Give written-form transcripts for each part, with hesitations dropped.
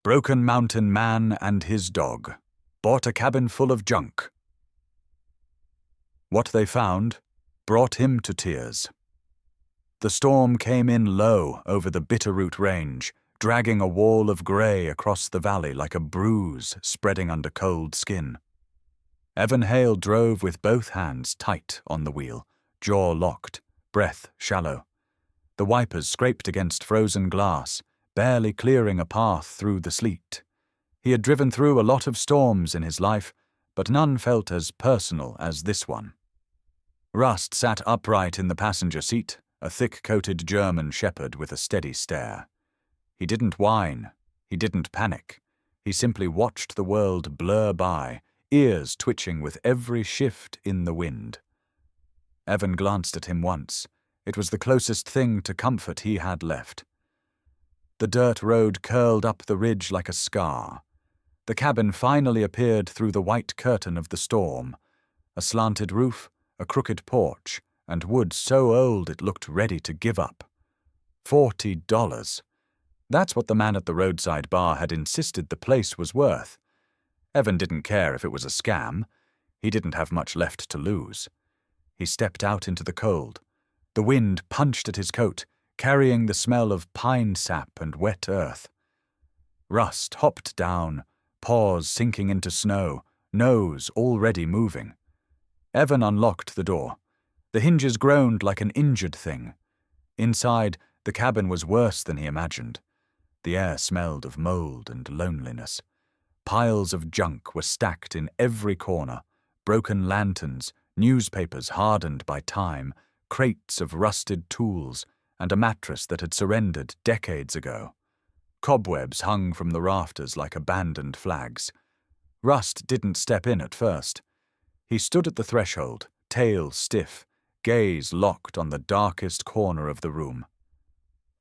Broken Mountain Man and his dog bought a cabin full of junk. What they found brought him to tears. The storm came in low over the Bitterroot Range, dragging a wall of grey across the valley like a bruise spreading under cold skin. Evan Hale drove with both hands tight on the wheel, jaw locked, breath shallow. The wipers scraped against frozen glass, barely clearing a path through the sleet. He had driven through a lot of storms in his life, but none felt as personal as this one. Rust sat upright in the passenger seat, a thick-coated German shepherd with a steady stare. He didn't whine. He didn't panic. He simply watched the world blur by, ears twitching with every shift in the wind. Evan glanced at him once. It was the closest thing to comfort he had left. The dirt road curled up the ridge like a scar. The cabin finally appeared through the white curtain of the storm. A slanted roof, a crooked porch, and wood so old it looked ready to give up. $40. That's what the man at the roadside bar had insisted the place was worth. Evan didn't care if it was a scam. He didn't have much left to lose. He stepped out into the cold. The wind punched at his coat, carrying the smell of pine sap and wet earth. Rust hopped down, paws sinking into snow, nose already moving. Evan unlocked the door. The hinges groaned like an injured thing. Inside, the cabin was worse than he imagined. The air smelled of mold and loneliness. Piles of junk were stacked in every corner, broken lanterns, newspapers hardened by time, crates of rusted tools, and a mattress that had surrendered decades ago. Cobwebs hung from the rafters like abandoned flags. Rust didn't step in at first. He stood at the threshold, tail stiff, gaze locked on the darkest corner of the room.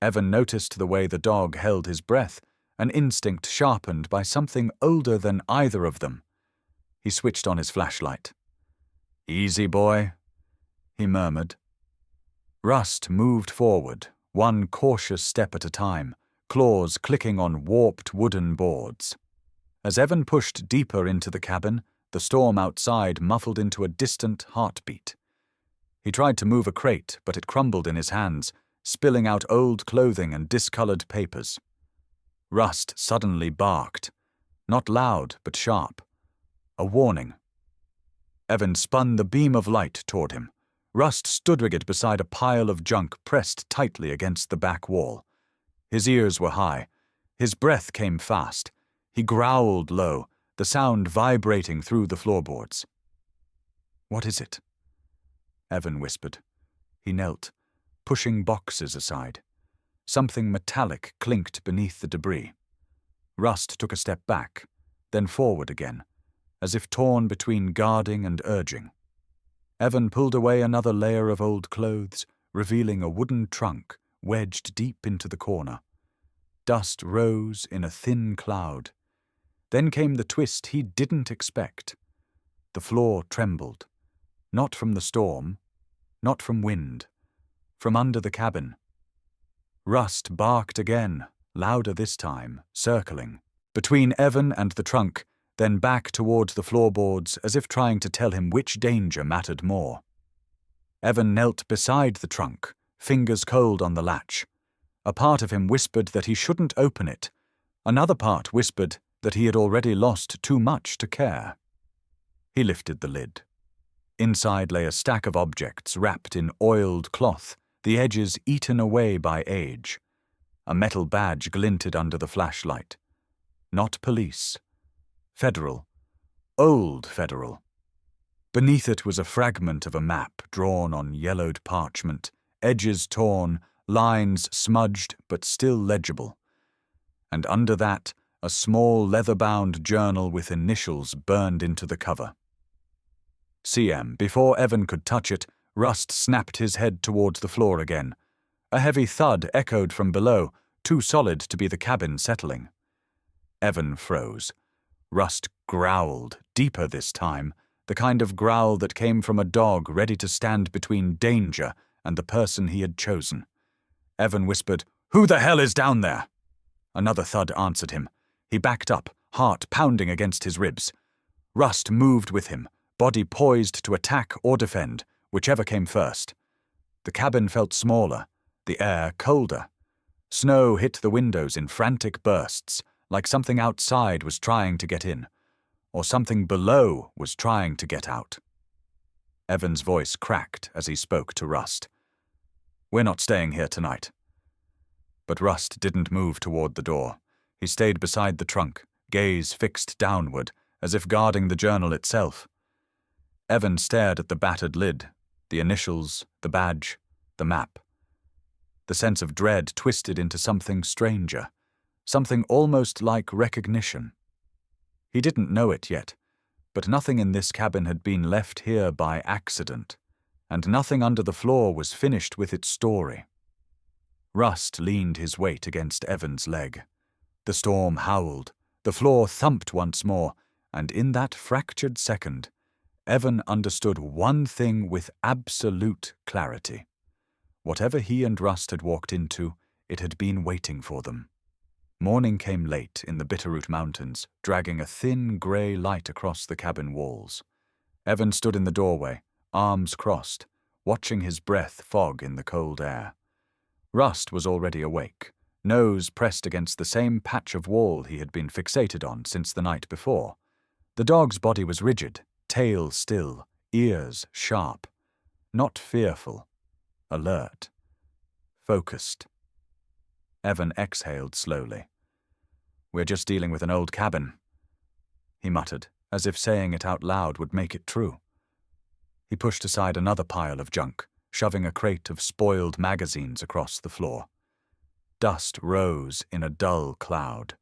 Evan noticed the way the dog held his breath, an instinct sharpened by something older than either of them. He switched on his flashlight. "Easy, boy," he murmured. Rust moved forward, one cautious step at a time, claws clicking on warped wooden boards. As Evan pushed deeper into the cabin, the storm outside muffled into a distant heartbeat. He tried to move a crate, but it crumbled in his hands, spilling out old clothing and discolored papers. Rust suddenly barked, not loud but sharp. A warning. Evan spun the beam of light toward him. Rust stood rigid beside a pile of junk pressed tightly against the back wall. His ears were high. His breath came fast. He growled low, the sound vibrating through the floorboards. "What is it?" Evan whispered. He knelt, pushing boxes aside. Something metallic clinked beneath the debris. Rust took a step back, then forward again, as if torn between guarding and urging. Evan pulled away another layer of old clothes, revealing a wooden trunk wedged deep into the corner. Dust rose in a thin cloud. Then came the twist he didn't expect. The floor trembled, not from the storm, not from wind, from under the cabin. Rust barked again, louder this time, circling, between Evan and the trunk, then back toward the floorboards as if trying to tell him which danger mattered more. Evan knelt beside the trunk, fingers cold on the latch. A part of him whispered that he shouldn't open it. Another part whispered that he had already lost too much to care. He lifted the lid. Inside lay a stack of objects wrapped in oiled cloth, the edges eaten away by age. A metal badge glinted under the flashlight. Not police. Federal. Old Federal. Beneath it was a fragment of a map drawn on yellowed parchment, edges torn, lines smudged but still legible. And under that, a small leather-bound journal with initials burned into the cover. CM, before Evan could touch it, Rust snapped his head towards the floor again. A heavy thud echoed from below, too solid to be the cabin settling. Evan froze. Rust growled, deeper this time, the kind of growl that came from a dog ready to stand between danger and the person he had chosen. Evan whispered, "Who the hell is down there?" Another thud answered him. He backed up, heart pounding against his ribs. Rust moved with him, body poised to attack or defend, whichever came first. The cabin felt smaller, the air colder. Snow hit the windows in frantic bursts, like something outside was trying to get in, or something below was trying to get out. Evan's voice cracked as he spoke to Rust. "We're not staying here tonight." But Rust didn't move toward the door. He stayed beside the trunk, gaze fixed downward, as if guarding the journal itself. Evan stared at the battered lid, the initials, the badge, the map. The sense of dread twisted into something stranger, something almost like recognition. He didn't know it yet, but nothing in this cabin had been left here by accident, and nothing under the floor was finished with its story. Rust leaned his weight against Evan's leg. The storm howled, the floor thumped once more, and in that fractured second, Evan understood one thing with absolute clarity. Whatever he and Rust had walked into, it had been waiting for them. Morning came late in the Bitterroot Mountains, dragging a thin grey light across the cabin walls. Evan stood in the doorway, arms crossed, watching his breath fog in the cold air. Rust was already awake, nose pressed against the same patch of wall he had been fixated on since the night before. The dog's body was rigid, tail still, ears sharp. Not fearful. Alert. Focused. Evan exhaled slowly. "We're just dealing with an old cabin," he muttered, as if saying it out loud would make it true. He pushed aside another pile of junk, shoving a crate of spoiled magazines across the floor. Dust rose in a dull cloud.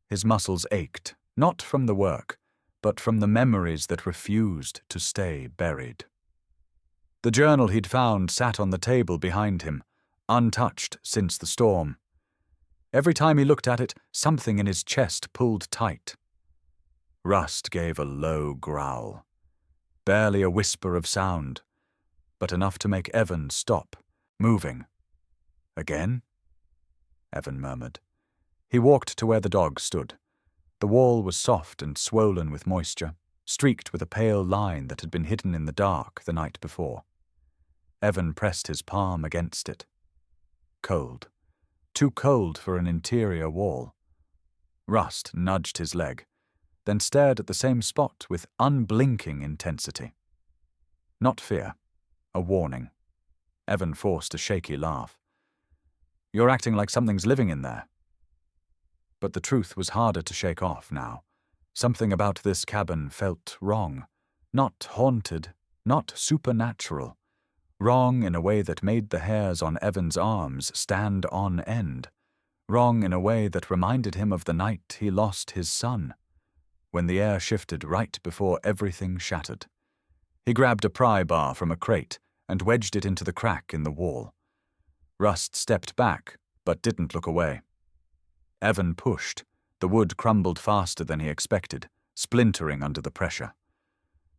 His muscles ached, not from the work, but from the memories that refused to stay buried. The journal he'd found sat on the table behind him, untouched since the storm. Every time he looked at it, something in his chest pulled tight. Rust gave a low growl. Barely a whisper of sound, but enough to make Evan stop, moving. "Again?" Evan murmured. He walked to where the dog stood. The wall was soft and swollen with moisture, streaked with a pale line that had been hidden in the dark the night before. Evan pressed his palm against it. Cold. Too cold for an interior wall. Rust nudged his leg, then stared at the same spot with unblinking intensity. Not fear. A warning. Evan forced a shaky laugh. "You're acting like something's living in there." But the truth was harder to shake off now. Something about this cabin felt wrong. Not haunted, not supernatural. Wrong in a way that made the hairs on Evan's arms stand on end. Wrong in a way that reminded him of the night he lost his son, when the air shifted right before everything shattered. He grabbed a pry bar from a crate and wedged it into the crack in the wall. Rust stepped back, but didn't look away. Evan pushed. The wood crumbled faster than he expected, splintering under the pressure.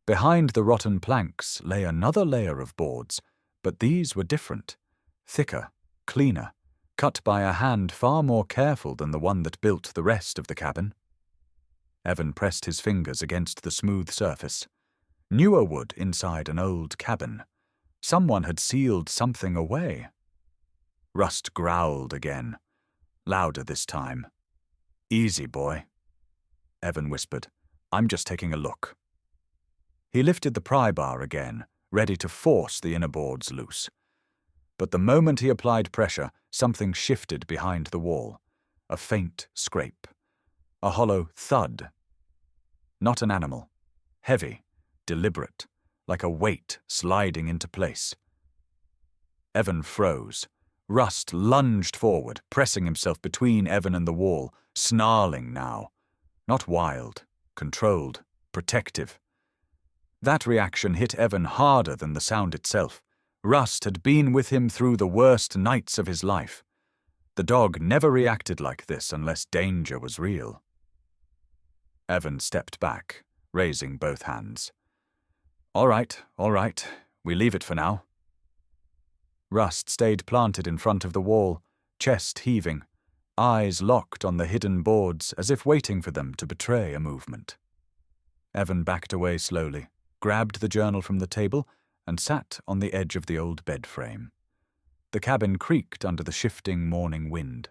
Behind the rotten planks lay another layer of boards, but these were different. Thicker, cleaner, cut by a hand far more careful than the one that built the rest of the cabin. Evan pressed his fingers against the smooth surface. Newer wood inside an old cabin. Someone had sealed something away. Rust growled again, louder this time. "Easy, boy," Evan whispered. "I'm just taking a look." He lifted the pry bar again, ready to force the inner boards loose. But the moment he applied pressure, something shifted behind the wall. A faint scrape. A hollow thud. Not an animal. Heavy, deliberate, like a weight sliding into place. Evan froze. Rust lunged forward, pressing himself between Evan and the wall, snarling now. Not wild, controlled, protective. That reaction hit Evan harder than the sound itself. Rust had been with him through the worst nights of his life. The dog never reacted like this unless danger was real. Evan stepped back, raising both hands. All right, we leave it for now." Rust stayed planted in front of the wall, chest heaving, eyes locked on the hidden boards as if waiting for them to betray a movement. Evan backed away slowly, grabbed the journal from the table, and sat on the edge of the old bed frame. The cabin creaked under the shifting morning wind.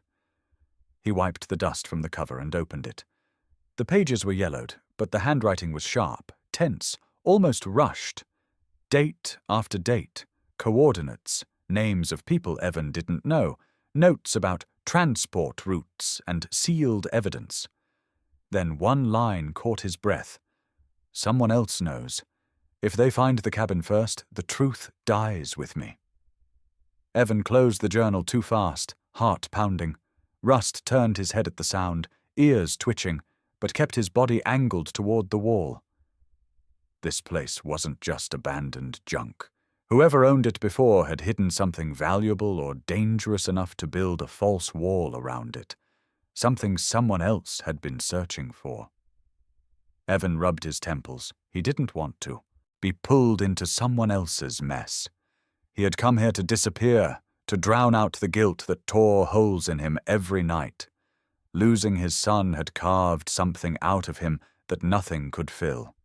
He wiped the dust from the cover and opened it. The pages were yellowed, but the handwriting was sharp, tense, almost rushed. Date after date, coordinates, names of people Evan didn't know, notes about transport routes and sealed evidence. Then one line caught his breath. Someone else knows. If they find the cabin first, the truth dies with me. Evan closed the journal too fast, heart pounding. Rust turned his head at the sound, ears twitching, but kept his body angled toward the wall. This place wasn't just abandoned junk. Whoever owned it before had hidden something valuable or dangerous enough to build a false wall around it. Something someone else had been searching for. Evan rubbed his temples. He didn't want to be pulled into someone else's mess. He had come here to disappear, to drown out the guilt that tore holes in him every night. Losing his son had carved something out of him that nothing could fill.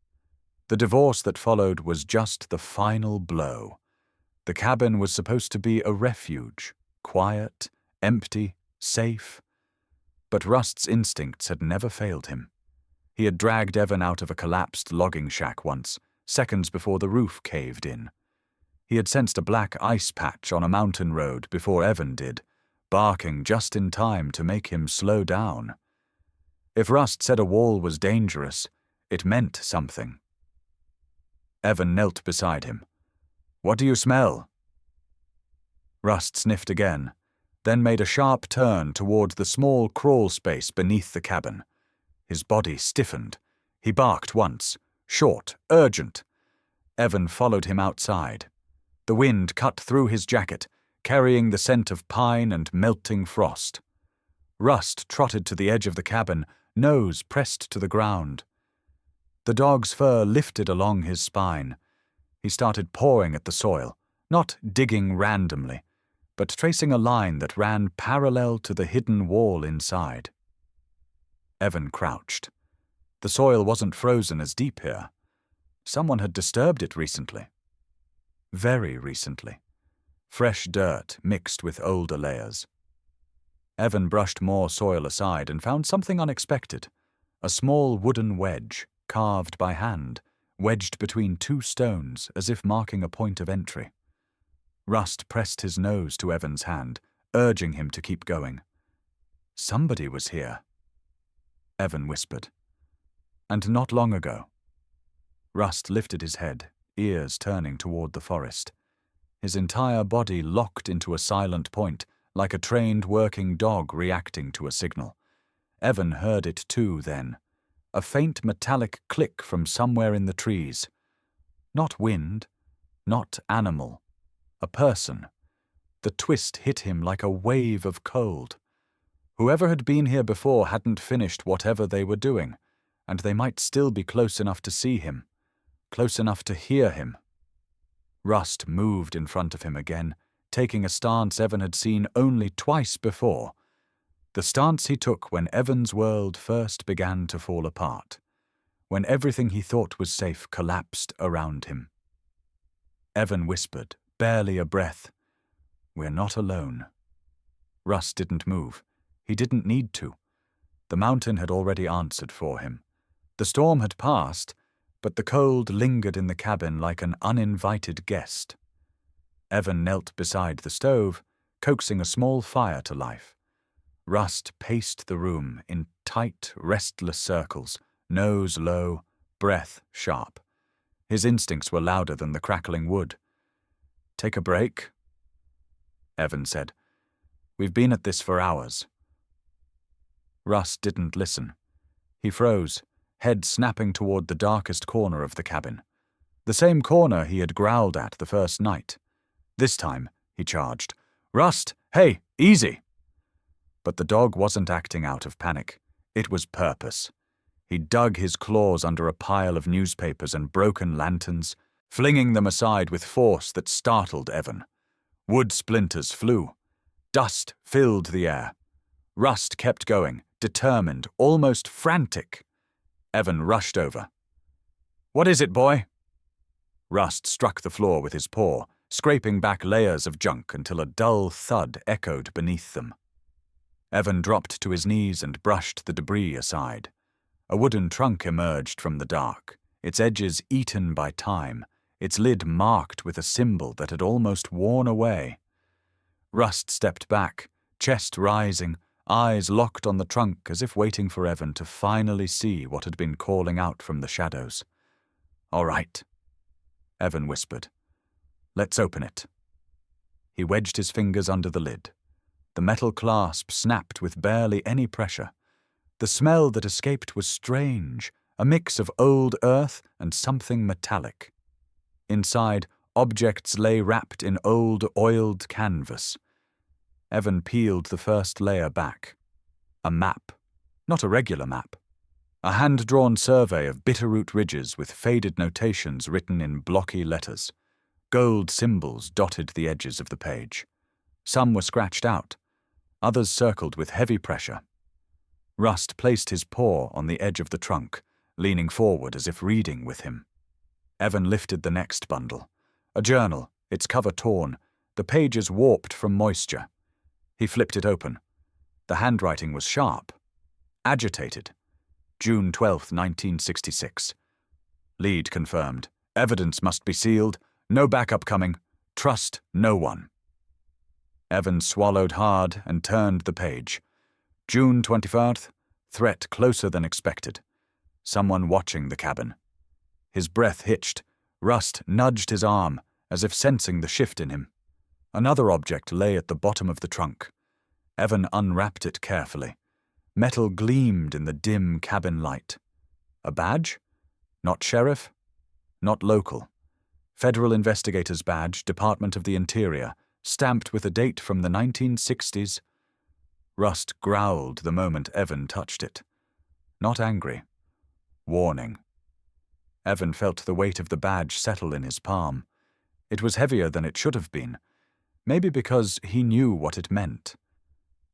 The divorce that followed was just the final blow. The cabin was supposed to be a refuge, quiet, empty, safe. But Rust's instincts had never failed him. He had dragged Evan out of a collapsed logging shack once, seconds before the roof caved in. He had sensed a black ice patch on a mountain road before Evan did, barking just in time to make him slow down. If Rust said a wall was dangerous, it meant something. Evan knelt beside him. "What do you smell?" Rust sniffed again, then made a sharp turn toward the small crawl space beneath the cabin. His body stiffened. He barked once, short, urgent. Evan followed him outside. The wind cut through his jacket, carrying the scent of pine and melting frost. Rust trotted to the edge of the cabin, nose pressed to the ground. The dog's fur lifted along his spine. He started pawing at the soil, not digging randomly, but tracing a line that ran parallel to the hidden wall inside. Evan crouched. The soil wasn't frozen as deep here. Someone had disturbed it recently. Very recently. Fresh dirt mixed with older layers. Evan brushed more soil aside and found something unexpected. A small wooden wedge, carved by hand, wedged between two stones as if marking a point of entry. Rust pressed his nose to Evan's hand, urging him to keep going. Somebody was here. Evan whispered. And not long ago. Rust lifted his head, ears turning toward the forest. His entire body locked into a silent point, like a trained working dog reacting to a signal. Evan heard it too then. A faint metallic click from somewhere in the trees. Not wind, not animal. A person. The twist hit him like a wave of cold. Whoever had been here before hadn't finished whatever they were doing, and they might still be close enough to see him, close enough to hear him. Rust moved in front of him again, taking a stance Evan had seen only twice before. The stance he took when Evan's world first began to fall apart, when everything he thought was safe collapsed around him. Evan whispered, barely a breath, "We're not alone." Rust didn't move. He didn't need to. The mountain had already answered for him. The storm had passed, but the cold lingered in the cabin like an uninvited guest. Evan knelt beside the stove, coaxing a small fire to life. Rust paced the room in tight, restless circles, nose low, breath sharp. His instincts were louder than the crackling wood. "Take a break?" Evan said. "We've been at this for hours." Rust didn't listen. He froze, head snapping toward the darkest corner of the cabin. The same corner he had growled at the first night. This time, he charged. "Rust, hey, easy!" But the dog wasn't acting out of panic. It was purpose. He dug his claws under a pile of newspapers and broken lanterns, flinging them aside with force that startled Evan. Wood splinters flew. Dust filled the air. Rust kept going, determined, almost frantic. Evan rushed over. "What is it, boy?" Rust struck the floor with his paw, scraping back layers of junk until a dull thud echoed beneath them. Evan dropped to his knees and brushed the debris aside. A wooden trunk emerged from the dark, its edges eaten by time, its lid marked with a symbol that had almost worn away. Rust stepped back, chest rising, eyes locked on the trunk as if waiting for Evan to finally see what had been calling out from the shadows. "All right," Evan whispered. "Let's open it." He wedged his fingers under the lid. The metal clasp snapped with barely any pressure. The smell that escaped was strange, a mix of old earth and something metallic. Inside, objects lay wrapped in old, oiled canvas. Evan peeled the first layer back. A map. Not a regular map. A hand-drawn survey of Bitterroot ridges with faded notations written in blocky letters. Gold symbols dotted the edges of the page. Some were scratched out, others circled with heavy pressure. Rust placed his paw on the edge of the trunk, leaning forward as if reading with him. Evan lifted the next bundle. A journal, its cover torn, the pages warped from moisture. He flipped it open. The handwriting was sharp, agitated. June 12, 1966. Lead confirmed. Evidence must be sealed. No backup coming. Trust no one. Evan swallowed hard and turned the page. June 24th. Threat closer than expected. Someone watching the cabin. His breath hitched. Rust nudged his arm, as if sensing the shift in him. Another object lay at the bottom of the trunk. Evan unwrapped it carefully. Metal gleamed in the dim cabin light. A badge? Not sheriff? Not local. Federal Investigator's Badge, Department of the Interior, stamped with a date from the 1960s. Rust growled the moment Evan touched it. Not angry. Warning. Evan felt the weight of the badge settle in his palm. It was heavier than it should have been. Maybe because he knew what it meant.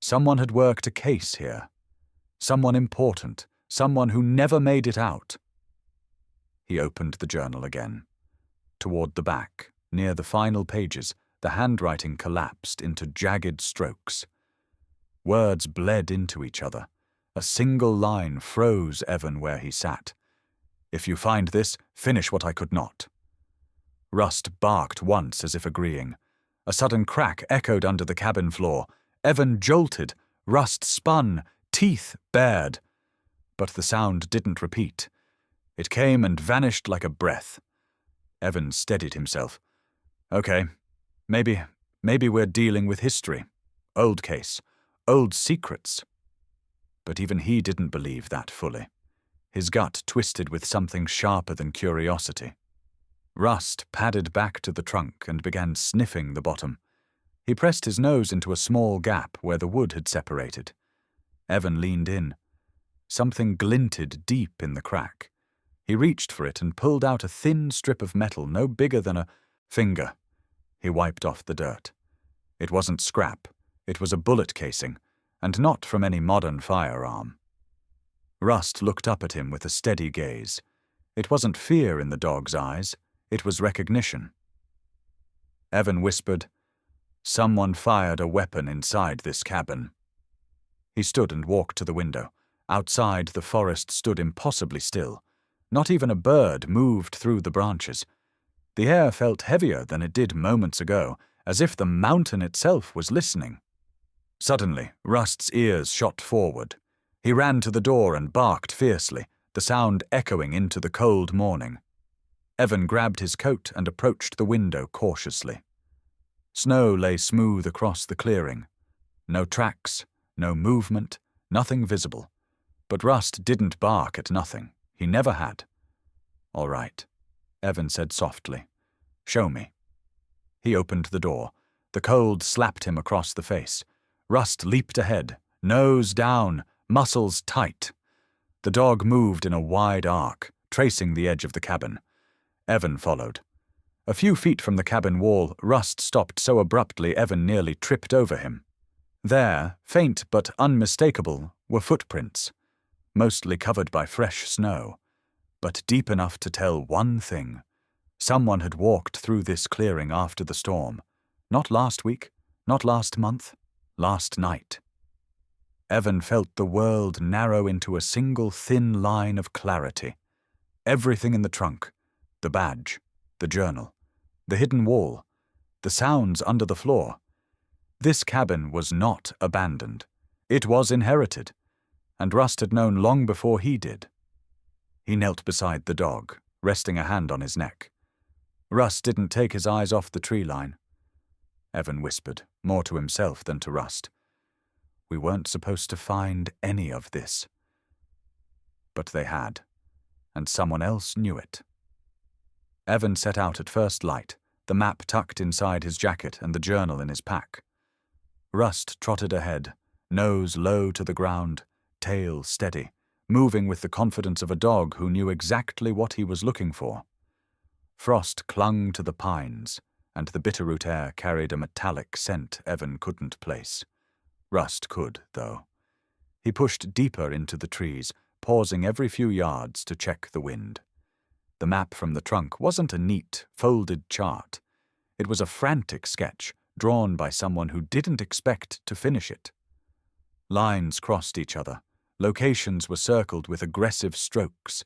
Someone had worked a case here. Someone important. Someone who never made it out. He opened the journal again. Toward the back, near the final pages, the handwriting collapsed into jagged strokes. Words bled into each other. A single line froze Evan where he sat. "If you find this, finish what I could not." Rust barked once as if agreeing. A sudden crack echoed under the cabin floor. Evan jolted. Rust spun, teeth bared. But the sound didn't repeat. It came and vanished like a breath. Evan steadied himself. "Okay, maybe we're dealing with history. Old case. Old secrets." But even he didn't believe that fully. His gut twisted with something sharper than curiosity. Rust padded back to the trunk and began sniffing the bottom. He pressed his nose into a small gap where the wood had separated. Evan leaned in. Something glinted deep in the crack. He reached for it and pulled out a thin strip of metal no bigger than a finger. He wiped off the dirt. It wasn't scrap. It was a bullet casing, and not from any modern firearm. Rust looked up at him with a steady gaze. It wasn't fear in the dog's eyes. It was recognition. Evan whispered, "Someone fired a weapon inside this cabin." He stood and walked to the window. Outside, the forest stood impossibly still. Not even a bird moved through the branches. The air felt heavier than it did moments ago, as if the mountain itself was listening. Suddenly, Rust's ears shot forward. He ran to the door and barked fiercely, the sound echoing into the cold morning. Evan grabbed his coat and approached the window cautiously. Snow lay smooth across the clearing. No tracks, no movement, nothing visible. But Rust didn't bark at nothing. He never had. "All right," Evan said softly. "Show me." He opened the door. The cold slapped him across the face. Rust leaped ahead, nose down, muscles tight. The dog moved in a wide arc, tracing the edge of the cabin. Evan followed. A few feet from the cabin wall, Rust stopped so abruptly Evan nearly tripped over him. There, faint but unmistakable, were footprints, mostly covered by fresh snow, but deep enough to tell one thing. Someone had walked through this clearing after the storm. Not last week, not last month, last night. Evan felt the world narrow into a single thin line of clarity. Everything in the trunk, the badge, the journal, the hidden wall, the sounds under the floor. This cabin was not abandoned. It was inherited, and Rust had known long before he did. He knelt beside the dog, resting a hand on his neck. Rust didn't take his eyes off the tree line. Evan whispered, more to himself than to Rust. We weren't supposed to find any of this. But they had, and someone else knew it. Evan set out at first light, the map tucked inside his jacket and the journal in his pack. Rust trotted ahead, nose low to the ground, tail steady, moving with the confidence of a dog who knew exactly what he was looking for. Frost clung to the pines, and the bitterroot air carried a metallic scent Evan couldn't place. Rust could, though. He pushed deeper into the trees, pausing every few yards to check the wind. The map from the trunk wasn't a neat, folded chart. It was a frantic sketch, drawn by someone who didn't expect to finish it. Lines crossed each other. Locations were circled with aggressive strokes.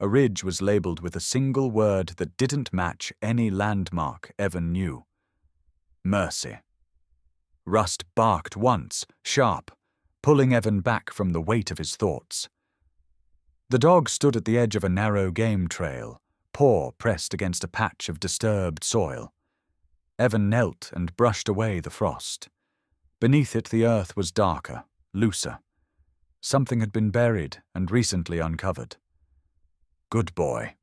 A ridge was labeled with a single word that didn't match any landmark Evan knew. Mercy. Rust barked once, sharp, pulling Evan back from the weight of his thoughts. The dog stood at the edge of a narrow game trail, paw pressed against a patch of disturbed soil. Evan knelt and brushed away the frost. Beneath it the earth was darker, looser. Something had been buried and recently uncovered. Good boy,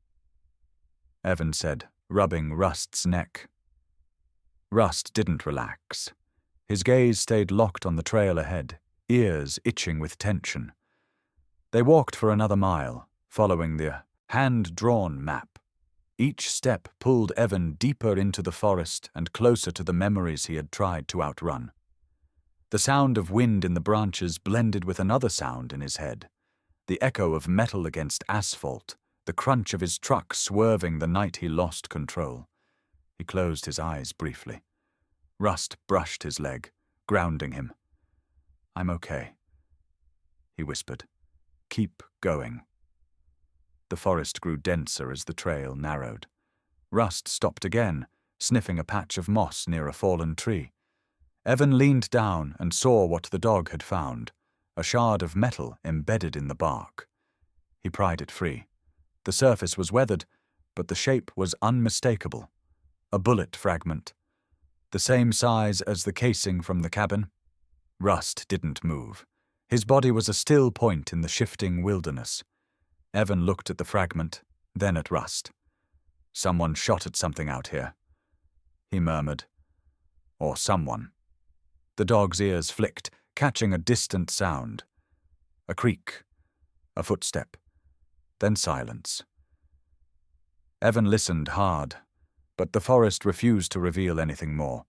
Evan said, rubbing Rust's neck. Rust didn't relax. His gaze stayed locked on the trail ahead, ears itching with tension. They walked for another mile, following the hand-drawn map. Each step pulled Evan deeper into the forest and closer to the memories he had tried to outrun. The sound of wind in the branches blended with another sound in his head, the echo of metal against asphalt, the crunch of his truck swerving the night he lost control. He closed his eyes briefly. Rust brushed his leg, grounding him. I'm okay, he whispered. Keep going. The forest grew denser as the trail narrowed. Rust stopped again, sniffing a patch of moss near a fallen tree. Evan leaned down and saw what the dog had found, a shard of metal embedded in the bark. He pried it free. The surface was weathered, but the shape was unmistakable. A bullet fragment. The same size as the casing from the cabin. Rust didn't move. His body was a still point in the shifting wilderness. Evan looked at the fragment, then at Rust. Someone shot at something out here, he murmured. Or someone. The dog's ears flicked, catching a distant sound. A creak, a footstep, then silence. Evan listened hard, but the forest refused to reveal anything more.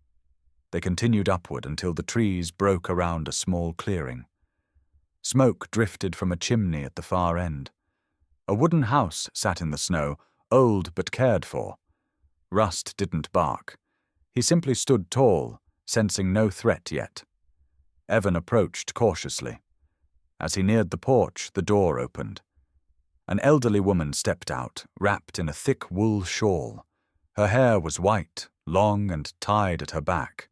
They continued upward until the trees broke around a small clearing. Smoke drifted from a chimney at the far end. A wooden house sat in the snow, old but cared for. Rust didn't bark. He simply stood tall, sensing no threat yet. Evan approached cautiously. As he neared the porch, the door opened. An elderly woman stepped out, wrapped in a thick wool shawl. Her hair was white, long and tied at her back.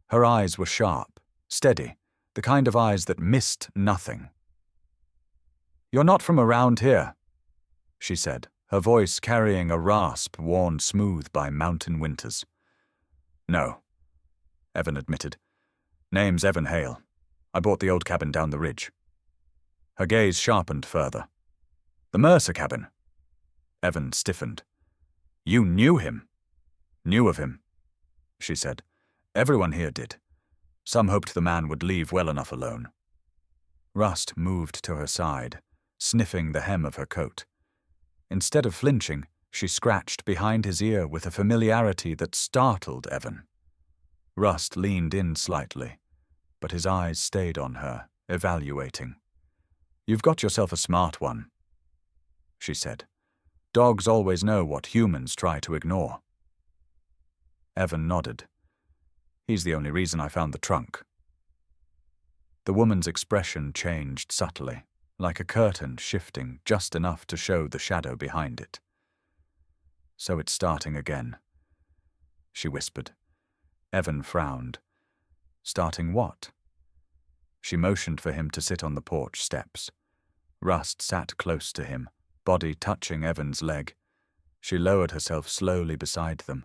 Her eyes were sharp, steady, the kind of eyes that missed nothing. You're not from around here, she said, her voice carrying a rasp worn smooth by mountain winters. No, Evan admitted. Name's Evan Hale. I bought the old cabin down the ridge. Her gaze sharpened further. The Mercer cabin. Evan stiffened. You knew him. Knew of him, she said. Everyone here did. Some hoped the man would leave well enough alone. Rust moved to her side, sniffing the hem of her coat. Instead of flinching, she scratched behind his ear with a familiarity that startled Evan. Rust leaned in slightly. but his eyes stayed on her, evaluating. "You've got yourself a smart one," she said. "Dogs always know what humans try to ignore." Evan nodded. "He's the only reason I found the trunk." The woman's expression changed subtly, like a curtain shifting just enough to show the shadow behind it. "So it's starting again," she whispered. Evan frowned. "Starting what?" She motioned for him to sit on the porch steps. Rust sat close to him, body touching Evan's leg. She lowered herself slowly beside them.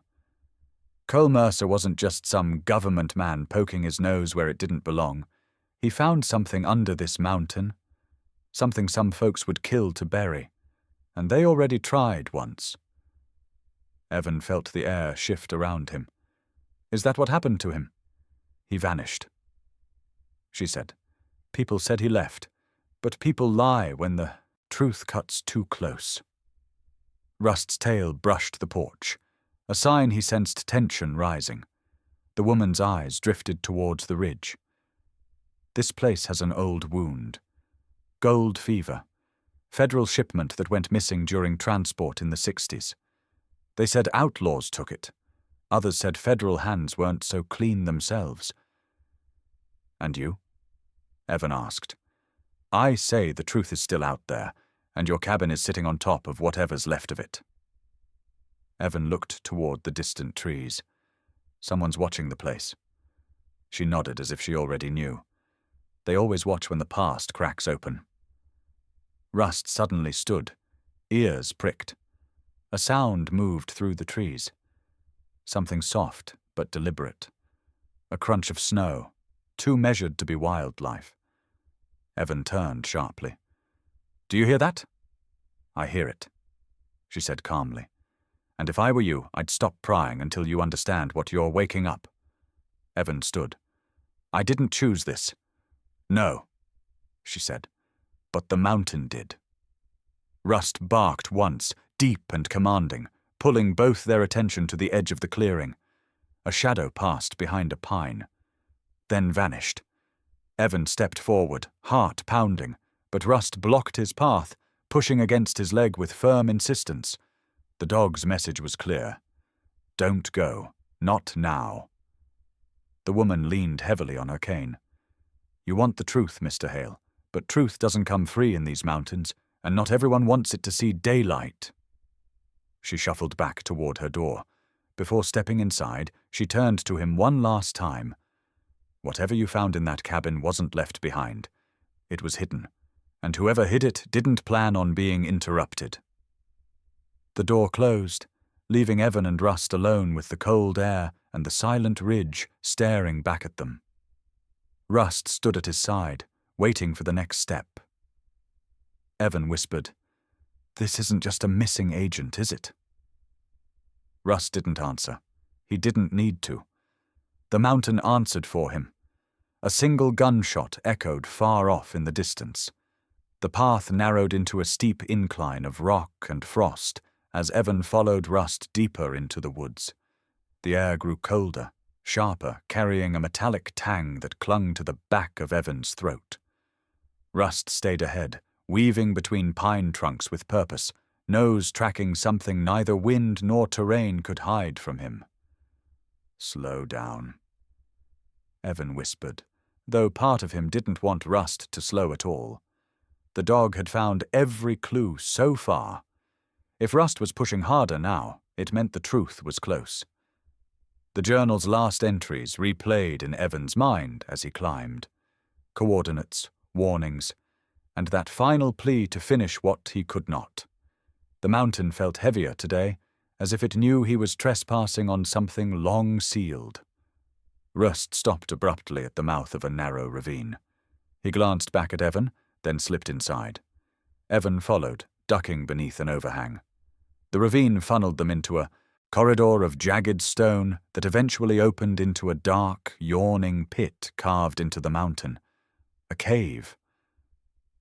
Cole Mercer wasn't just some government man poking his nose where it didn't belong. He found something under this mountain, something some folks would kill to bury, and they already tried once. Evan felt the air shift around him. "Is that what happened to him?" "He vanished," she said. "People said he left, but people lie when the truth cuts too close." Rust's tail brushed the porch, a sign he sensed tension rising. The woman's eyes drifted towards the ridge. "This place has an old wound. Gold fever. Federal shipment that went missing during transport in the 60s. They said outlaws took it. Others said federal hands weren't so clean themselves." "And you?" Evan asked. "I say the truth is still out there, and your cabin is sitting on top of whatever's left of it." Evan looked toward the distant trees. "Someone's watching the place." She nodded as if she already knew. They always watch when the past cracks open. Rust suddenly stood, ears pricked. A sound moved through the trees. Something soft but deliberate. A crunch of snow, too measured to be wildlife. Evan turned sharply. "Do you hear that?" "I hear it," she said calmly. "And if I were you, I'd stop prying until you understand what you're waking up." Evan stood. "I didn't choose this." "No," she said, "but the mountain did." Rust barked once, deep and commanding, pulling both their attention to the edge of the clearing. A shadow passed behind a pine, then vanished. Evan stepped forward, heart pounding, but Rust blocked his path, pushing against his leg with firm insistence. The dog's message was clear. "Don't go. Not now." The woman leaned heavily on her cane. "You want the truth, Mr. Hale, but truth doesn't come free in these mountains, and not everyone wants it to see daylight." She shuffled back toward her door. Before stepping inside, she turned to him one last time. "Whatever you found in that cabin wasn't left behind. It was hidden, and whoever hid it didn't plan on being interrupted." The door closed, leaving Evan and Rust alone with the cold air and the silent ridge staring back at them. Rust stood at his side, waiting for the next step. Evan whispered, "This isn't just a missing agent, is it?" Rust didn't answer. He didn't need to. The mountain answered for him. A single gunshot echoed far off in the distance. The path narrowed into a steep incline of rock and frost as Evan followed Rust deeper into the woods. The air grew colder, sharper, carrying a metallic tang that clung to the back of Evan's throat. Rust stayed ahead, weaving between pine trunks with purpose, nose tracking something neither wind nor terrain could hide from him. "Slow down," Evan whispered, though part of him didn't want Rust to slow at all. The dog had found every clue so far. If Rust was pushing harder now, it meant the truth was close. The journal's last entries replayed in Evan's mind as he climbed. Coordinates, warnings, and that final plea to finish what he could not. The mountain felt heavier today, as if it knew he was trespassing on something long sealed. Rust stopped abruptly at the mouth of a narrow ravine. He glanced back at Evan, then slipped inside. Evan followed, ducking beneath an overhang. The ravine funneled them into a corridor of jagged stone that eventually opened into a dark, yawning pit carved into the mountain. A cave.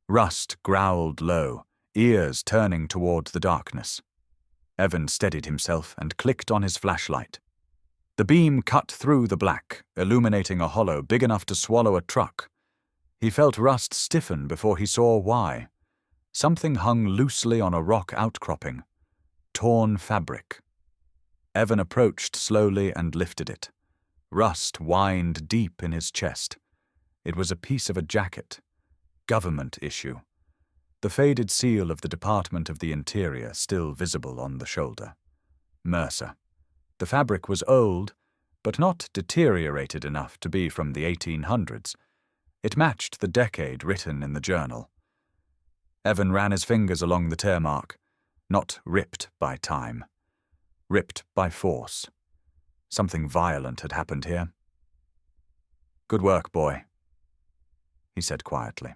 Rust growled low, ears turning toward the darkness. Evan steadied himself and clicked on his flashlight. The beam cut through the black, illuminating a hollow big enough to swallow a truck. He felt Rust stiffen before he saw why. Something hung loosely on a rock outcropping. Torn fabric. Evan approached slowly and lifted it. Rust whined deep in his chest. It was a piece of a jacket. Government issue. The faded seal of the Department of the Interior still visible on the shoulder. Mercer. The fabric was old, but not deteriorated enough to be from the 1800s. It matched the decade written in the journal. Evan ran his fingers along the tear mark, not ripped by time. Ripped by force. Something violent had happened here. "Good work, boy," he said quietly.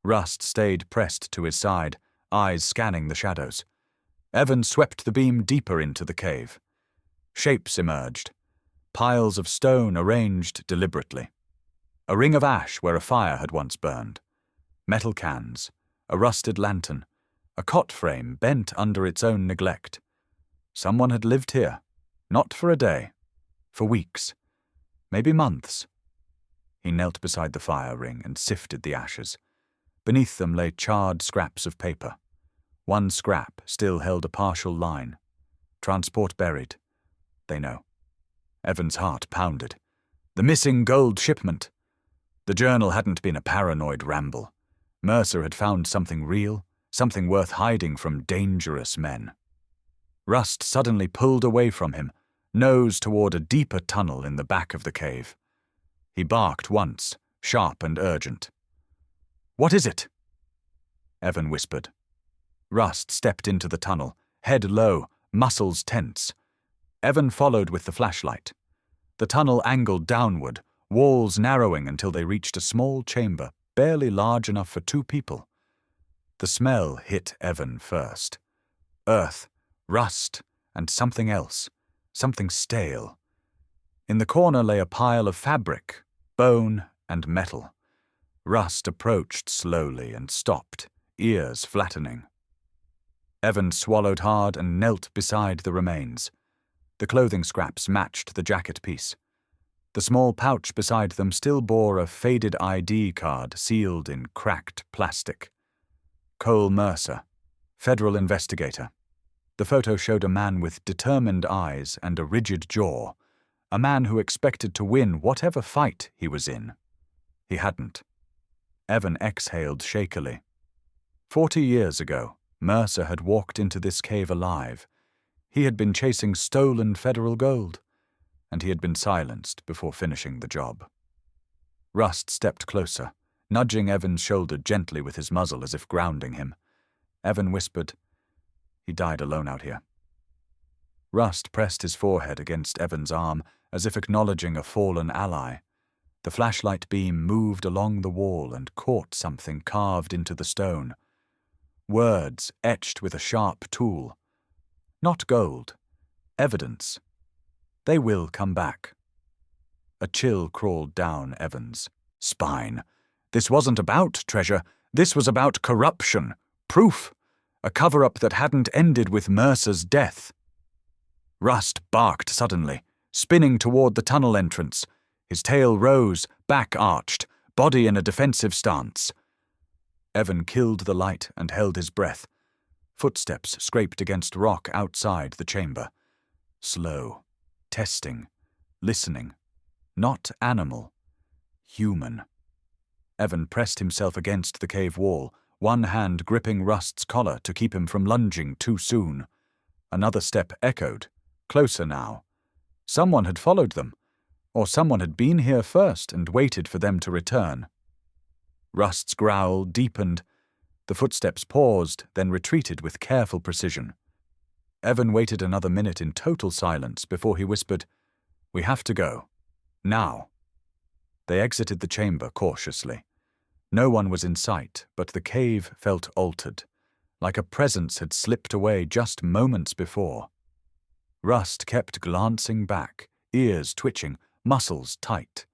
Rust stayed pressed to his side, eyes scanning the shadows. Evan swept the beam deeper into the cave. Shapes emerged. Piles of stone arranged deliberately. A ring of ash where a fire had once burned. Metal cans. A rusted lantern. A cot frame bent under its own neglect. Someone had lived here. Not for a day. For weeks. Maybe months. He knelt beside the fire ring and sifted the ashes. Beneath them lay charred scraps of paper. One scrap still held a partial line. Transport buried. They know. Evan's heart pounded. The missing gold shipment. The journal hadn't been a paranoid ramble. Mercer had found something real, something worth hiding from dangerous men. Rust suddenly pulled away from him, nose toward a deeper tunnel in the back of the cave. He barked once, sharp and urgent. "What is it?" Evan whispered. Rust stepped into the tunnel, head low, muscles tense. Evan followed with the flashlight. The tunnel angled downward, walls narrowing until they reached a small chamber, barely large enough for 2 people. The smell hit Evan first. Earth, rust, and something else, something stale. In the corner lay a pile of fabric, bone, and metal. Rust approached slowly and stopped, ears flattening. Evan swallowed hard and knelt beside the remains. The clothing scraps matched the jacket piece. The small pouch beside them still bore a faded ID card sealed in cracked plastic. Cole Mercer, federal investigator. The photo showed a man with determined eyes and a rigid jaw, a man who expected to win whatever fight he was in. He hadn't. Evan exhaled shakily. 40 years ago, Mercer had walked into this cave alive. He had been chasing stolen federal gold, and he had been silenced before finishing the job. Rust stepped closer, nudging Evan's shoulder gently with his muzzle as if grounding him. Evan whispered, "He died alone out here." Rust pressed his forehead against Evan's arm as if acknowledging a fallen ally. The flashlight beam moved along the wall and caught something carved into the stone. Words etched with a sharp tool. Not gold. Evidence. They will come back. A chill crawled down Evan's spine. This wasn't about treasure. This was about corruption. Proof. A cover-up that hadn't ended with Mercer's death. Rust barked suddenly, spinning toward the tunnel entrance. His tail rose, back arched, body in a defensive stance. Evan killed the light and held his breath. Footsteps scraped against rock outside the chamber. Slow. Testing. Listening. Not animal. Human. Evan pressed himself against the cave wall, one hand gripping Rust's collar to keep him from lunging too soon. Another step echoed, closer now. Someone had followed them, or someone had been here first and waited for them to return. Rust's growl deepened. The footsteps paused, then retreated with careful precision. Evan waited another minute in total silence before he whispered, "We have to go. Now." They exited the chamber cautiously. No one was in sight, but the cave felt altered, like a presence had slipped away just moments before. Rust kept glancing back, ears twitching, muscles tight.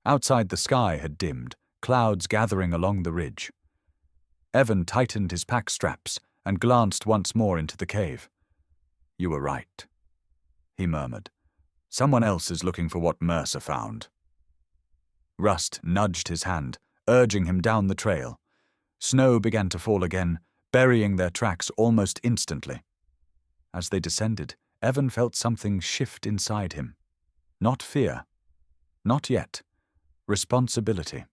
Outside the sky had dimmed, clouds gathering along the ridge. Evan tightened his pack straps and glanced once more into the cave. "You were right," he murmured. Someone else is looking for what Mercer found. Rust nudged his hand, urging him down the trail. Snow began to fall again, burying their tracks almost instantly. As they descended, Evan felt something shift inside him. Not fear. Not yet. Responsibility.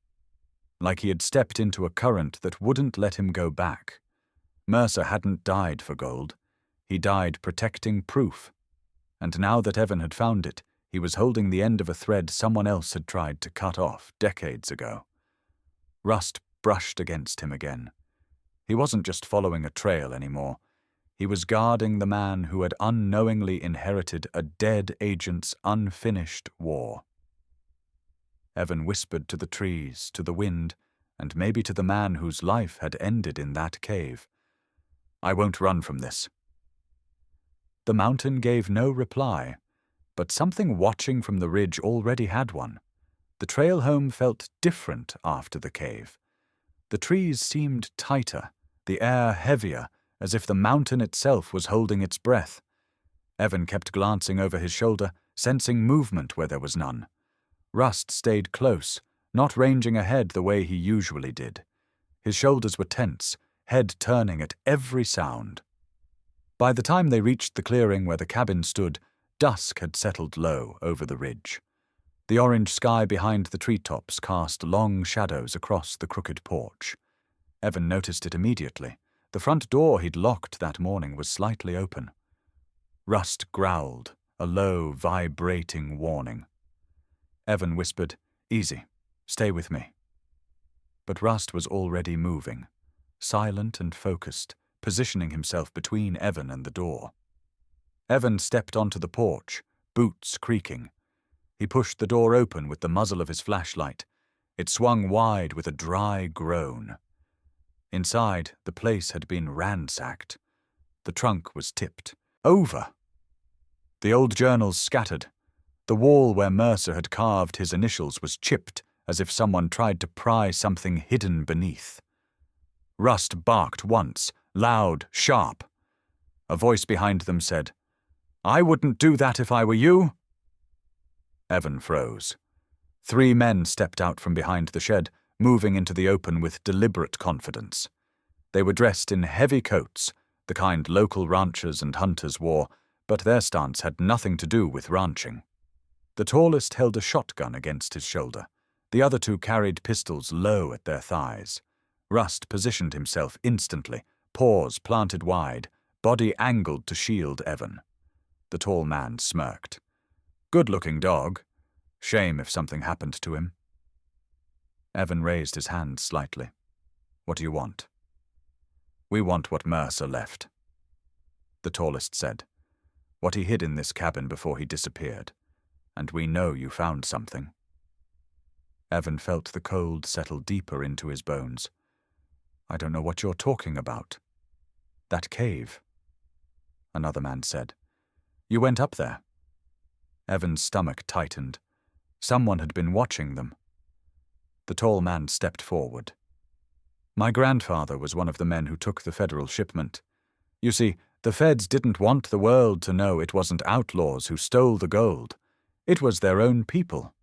Like he had stepped into a current that wouldn't let him go back. Mercer hadn't died for gold. He died protecting proof. And now that Evan had found it, he was holding the end of a thread someone else had tried to cut off decades ago. Rust brushed against him again. He wasn't just following a trail anymore. He was guarding the man who had unknowingly inherited a dead agent's unfinished war. Evan whispered to the trees, to the wind, and maybe to the man whose life had ended in that cave. "I won't run from this." The mountain gave no reply, but something watching from the ridge already had one. The trail home felt different after the cave. The trees seemed tighter, the air heavier, as if the mountain itself was holding its breath. Evan kept glancing over his shoulder, sensing movement where there was none. Rust stayed close, not ranging ahead the way he usually did. His shoulders were tense, head turning at every sound. By the time they reached the clearing where the cabin stood, dusk had settled low over the ridge. The orange sky behind the treetops cast long shadows across the crooked porch. Evan noticed it immediately. The front door he'd locked that morning was slightly open. Rust growled, a low, vibrating warning. Evan whispered, "Easy, stay with me." But Rust was already moving, silent and focused, positioning himself between Evan and the door. Evan stepped onto the porch, boots creaking. He pushed the door open with the muzzle of his flashlight. It swung wide with a dry groan. Inside, the place had been ransacked. The trunk was tipped over. The old journals scattered. The wall where Mercer had carved his initials was chipped, as if someone tried to pry something hidden beneath. Rust barked once, loud, sharp. A voice behind them said, "I wouldn't do that if I were you." Evan froze. 3 men stepped out from behind the shed, moving into the open with deliberate confidence. They were dressed in heavy coats, the kind local ranchers and hunters wore, but their stance had nothing to do with ranching. The tallest held a shotgun against his shoulder. The other 2 carried pistols low at their thighs. Rust positioned himself instantly, paws planted wide, body angled to shield Evan. The tall man smirked. "Good-looking dog. Shame if something happened to him." Evan raised his hand slightly. "What do you want?" "We want what Mercer left," the tallest said. "What he hid in this cabin before he disappeared. And we know you found something." Evan felt the cold settle deeper into his bones. "I don't know what you're talking about." "That cave," another man said. "You went up there." Evan's stomach tightened. Someone had been watching them. The tall man stepped forward. "My grandfather was one of the men who took the federal shipment. You see, the feds didn't want the world to know it wasn't outlaws who stole the gold. It was their own people.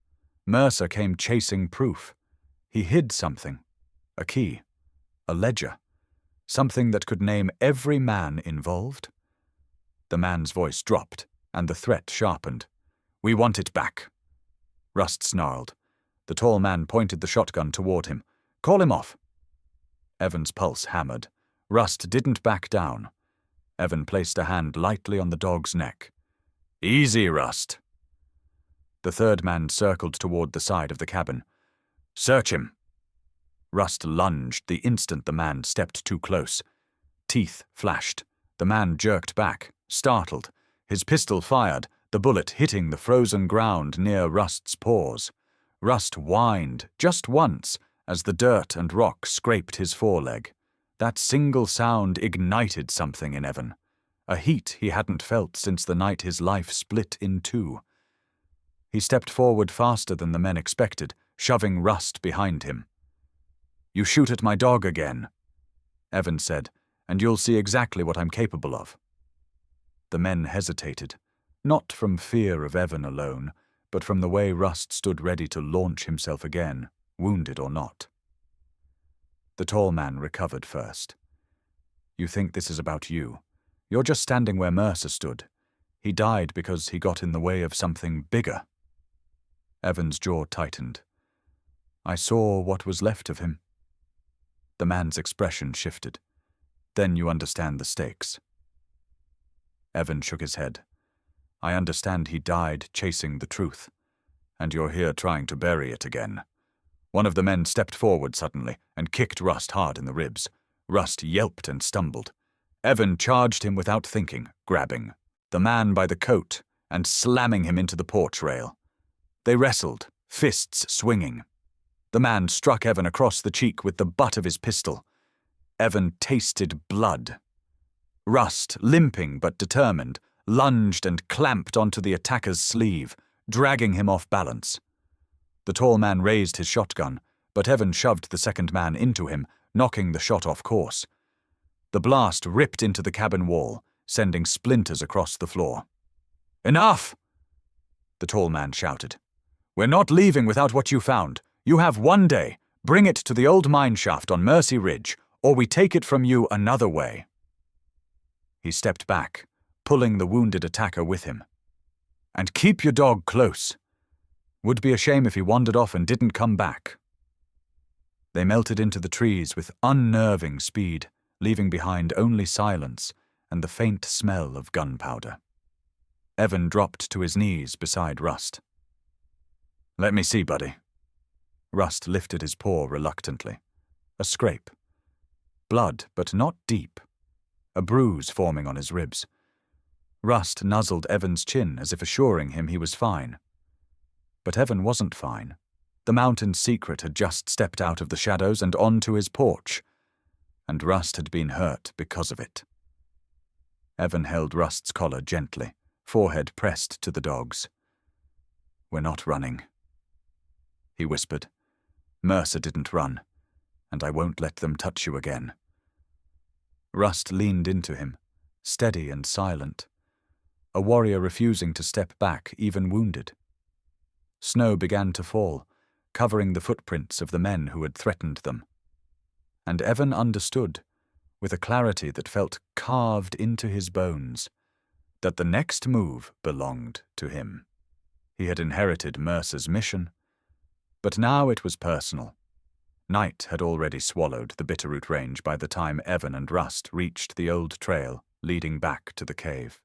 Mercer came chasing proof. He hid something. A key. A ledger. Something that could name every man involved." The man's voice dropped, and the threat sharpened. "We want it back." Rust snarled. The tall man pointed the shotgun toward him. "Call him off." Evan's pulse hammered. Rust didn't back down. Evan placed a hand lightly on the dog's neck. "Easy, Rust." The third man circled toward the side of the cabin. "Search him." Rust lunged the instant the man stepped too close. Teeth flashed. The man jerked back, startled. His pistol fired, the bullet hitting the frozen ground near Rust's paws. Rust whined, just once, as the dirt and rock scraped his foreleg. That single sound ignited something in Evan. A heat he hadn't felt since the night his life split in 2. He stepped forward faster than the men expected, shoving Rust behind him. "You shoot at my dog again," Evan said, "and you'll see exactly what I'm capable of." The men hesitated. Not from fear of Evan alone, but from the way Rust stood ready to launch himself again, wounded or not. The tall man recovered first. You think this is about you. You're just standing where Mercer stood. He died because he got in the way of something bigger. Evan's jaw tightened. I saw what was left of him. The man's expression shifted. Then you understand the stakes. Evan shook his head. I understand he died chasing the truth, and you're here trying to bury it again. One of the men stepped forward suddenly and kicked Rust hard in the ribs. Rust yelped and stumbled. Evan charged him without thinking, grabbing the man by the coat and slamming him into the porch rail. They wrestled, fists swinging. The man struck Evan across the cheek with the butt of his pistol. Evan tasted blood. Rust, limping but determined, lunged and clamped onto the attacker's sleeve, dragging him off balance. The tall man raised his shotgun, but Evan shoved the second man into him, knocking the shot off course. The blast ripped into the cabin wall, sending splinters across the floor. Enough! The tall man shouted. We're not leaving without what you found. You have 1 day. Bring it to the old mine shaft on Mercy Ridge, or we take it from you another way. He stepped back, pulling the wounded attacker with him. And keep your dog close. Would be a shame if he wandered off and didn't come back. They melted into the trees with unnerving speed, leaving behind only silence and the faint smell of gunpowder. Evan dropped to his knees beside Rust. Let me see, buddy. Rust lifted his paw reluctantly. A scrape. Blood, but not deep. A bruise forming on his ribs. Rust nuzzled Evan's chin as if assuring him he was fine. But Evan wasn't fine. The mountain's secret had just stepped out of the shadows and onto his porch, and Rust had been hurt because of it. Evan held Rust's collar gently, forehead pressed to the dog's. We're not running, he whispered. Mercer didn't run, and I won't let them touch you again. Rust leaned into him, steady and silent, a warrior refusing to step back, even wounded. Snow began to fall, covering the footprints of the men who had threatened them. And Evan understood, with a clarity that felt carved into his bones, that the next move belonged to him. He had inherited Mercer's mission, but now it was personal. Night had already swallowed the Bitterroot Range by the time Evan and Rust reached the old trail leading back to the cave.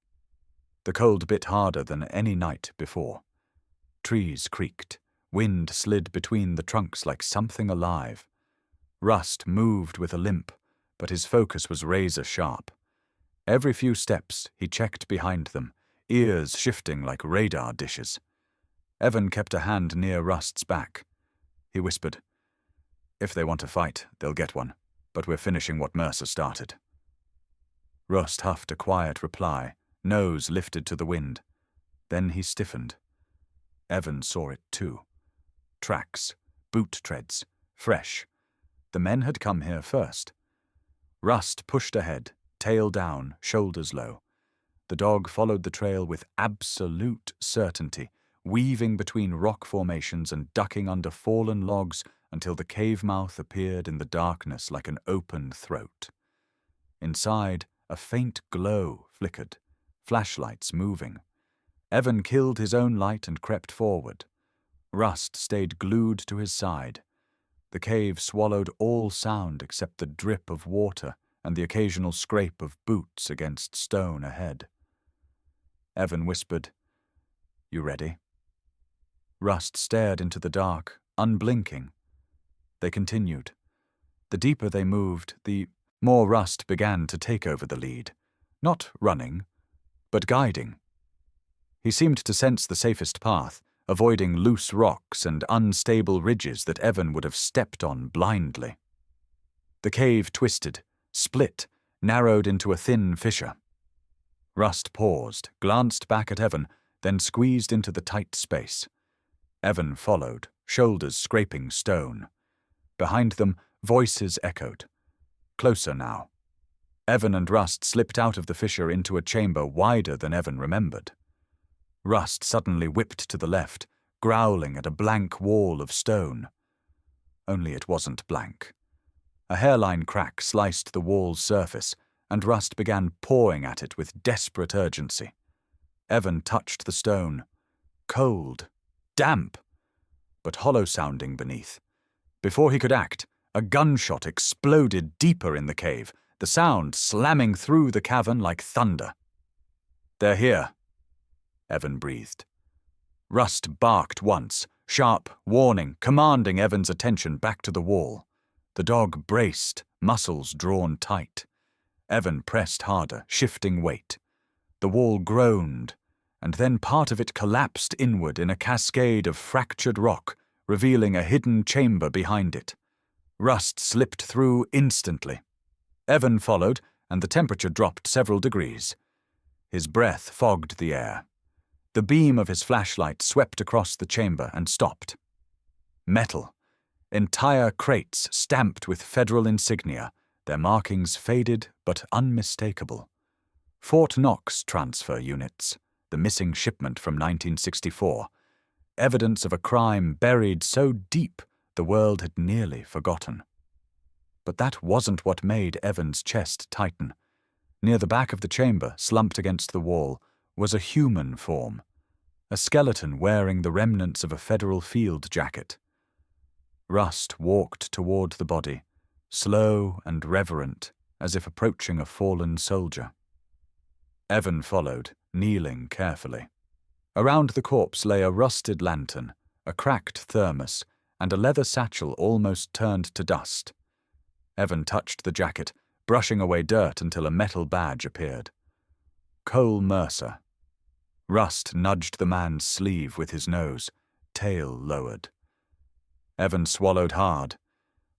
The cold bit harder than any night before. Trees creaked, wind slid between the trunks like something alive. Rust moved with a limp, but his focus was razor-sharp. Every few steps he checked behind them, ears shifting like radar dishes. Evan kept a hand near Rust's back. He whispered, If they want to fight, they'll get one, but we're finishing what Mercer started. Rust huffed a quiet reply, nose lifted to the wind. Then he stiffened. Evan saw it too. Tracks, boot treads, fresh. The men had come here first. Rust pushed ahead, tail down, shoulders low. The dog followed the trail with absolute certainty, weaving between rock formations and ducking under fallen logs until the cave mouth appeared in the darkness like an open throat. Inside, a faint glow flickered, flashlights moving. Evan killed his own light and crept forward. Rust stayed glued to his side. The cave swallowed all sound except the drip of water and the occasional scrape of boots against stone ahead. Evan whispered, You ready? Rust stared into the dark, unblinking. They continued. The deeper they moved, the more Rust began to take over the lead. Not running, but guiding. He seemed to sense the safest path, avoiding loose rocks and unstable ridges that Evan would have stepped on blindly. The cave twisted, split, narrowed into a thin fissure. Rust paused, glanced back at Evan, then squeezed into the tight space. Evan followed, shoulders scraping stone. Behind them, voices echoed. Closer now. Evan and Rust slipped out of the fissure into a chamber wider than Evan remembered. Rust suddenly whipped to the left, growling at a blank wall of stone. Only it wasn't blank. A hairline crack sliced the wall's surface, and Rust began pawing at it with desperate urgency. Evan touched the stone. Cold. Damp. But hollow-sounding beneath. Before he could act, a gunshot exploded deeper in the cave, the sound slamming through the cavern like thunder. "They're here," Evan breathed. Rust barked once, sharp, warning, commanding Evan's attention back to the wall. The dog braced, muscles drawn tight. Evan pressed harder, shifting weight. The wall groaned, and then part of it collapsed inward in a cascade of fractured rock, revealing a hidden chamber behind it. Rust slipped through instantly. Evan followed, and the temperature dropped several degrees. His breath fogged the air. The beam of his flashlight swept across the chamber and stopped. Metal. Entire crates stamped with federal insignia, their markings faded but unmistakable. Fort Knox transfer units, the missing shipment from 1964. Evidence of a crime buried so deep the world had nearly forgotten. But that wasn't what made Evan's chest tighten. Near the back of the chamber, slumped against the wall, was a human form. A skeleton wearing the remnants of a federal field jacket. Rust walked toward the body, slow and reverent, as if approaching a fallen soldier. Evan followed, kneeling carefully. Around the corpse lay a rusted lantern, a cracked thermos, and a leather satchel almost turned to dust. Evan touched the jacket, brushing away dirt until a metal badge appeared. Cole Mercer. Rust nudged the man's sleeve with his nose, tail lowered. Evan swallowed hard.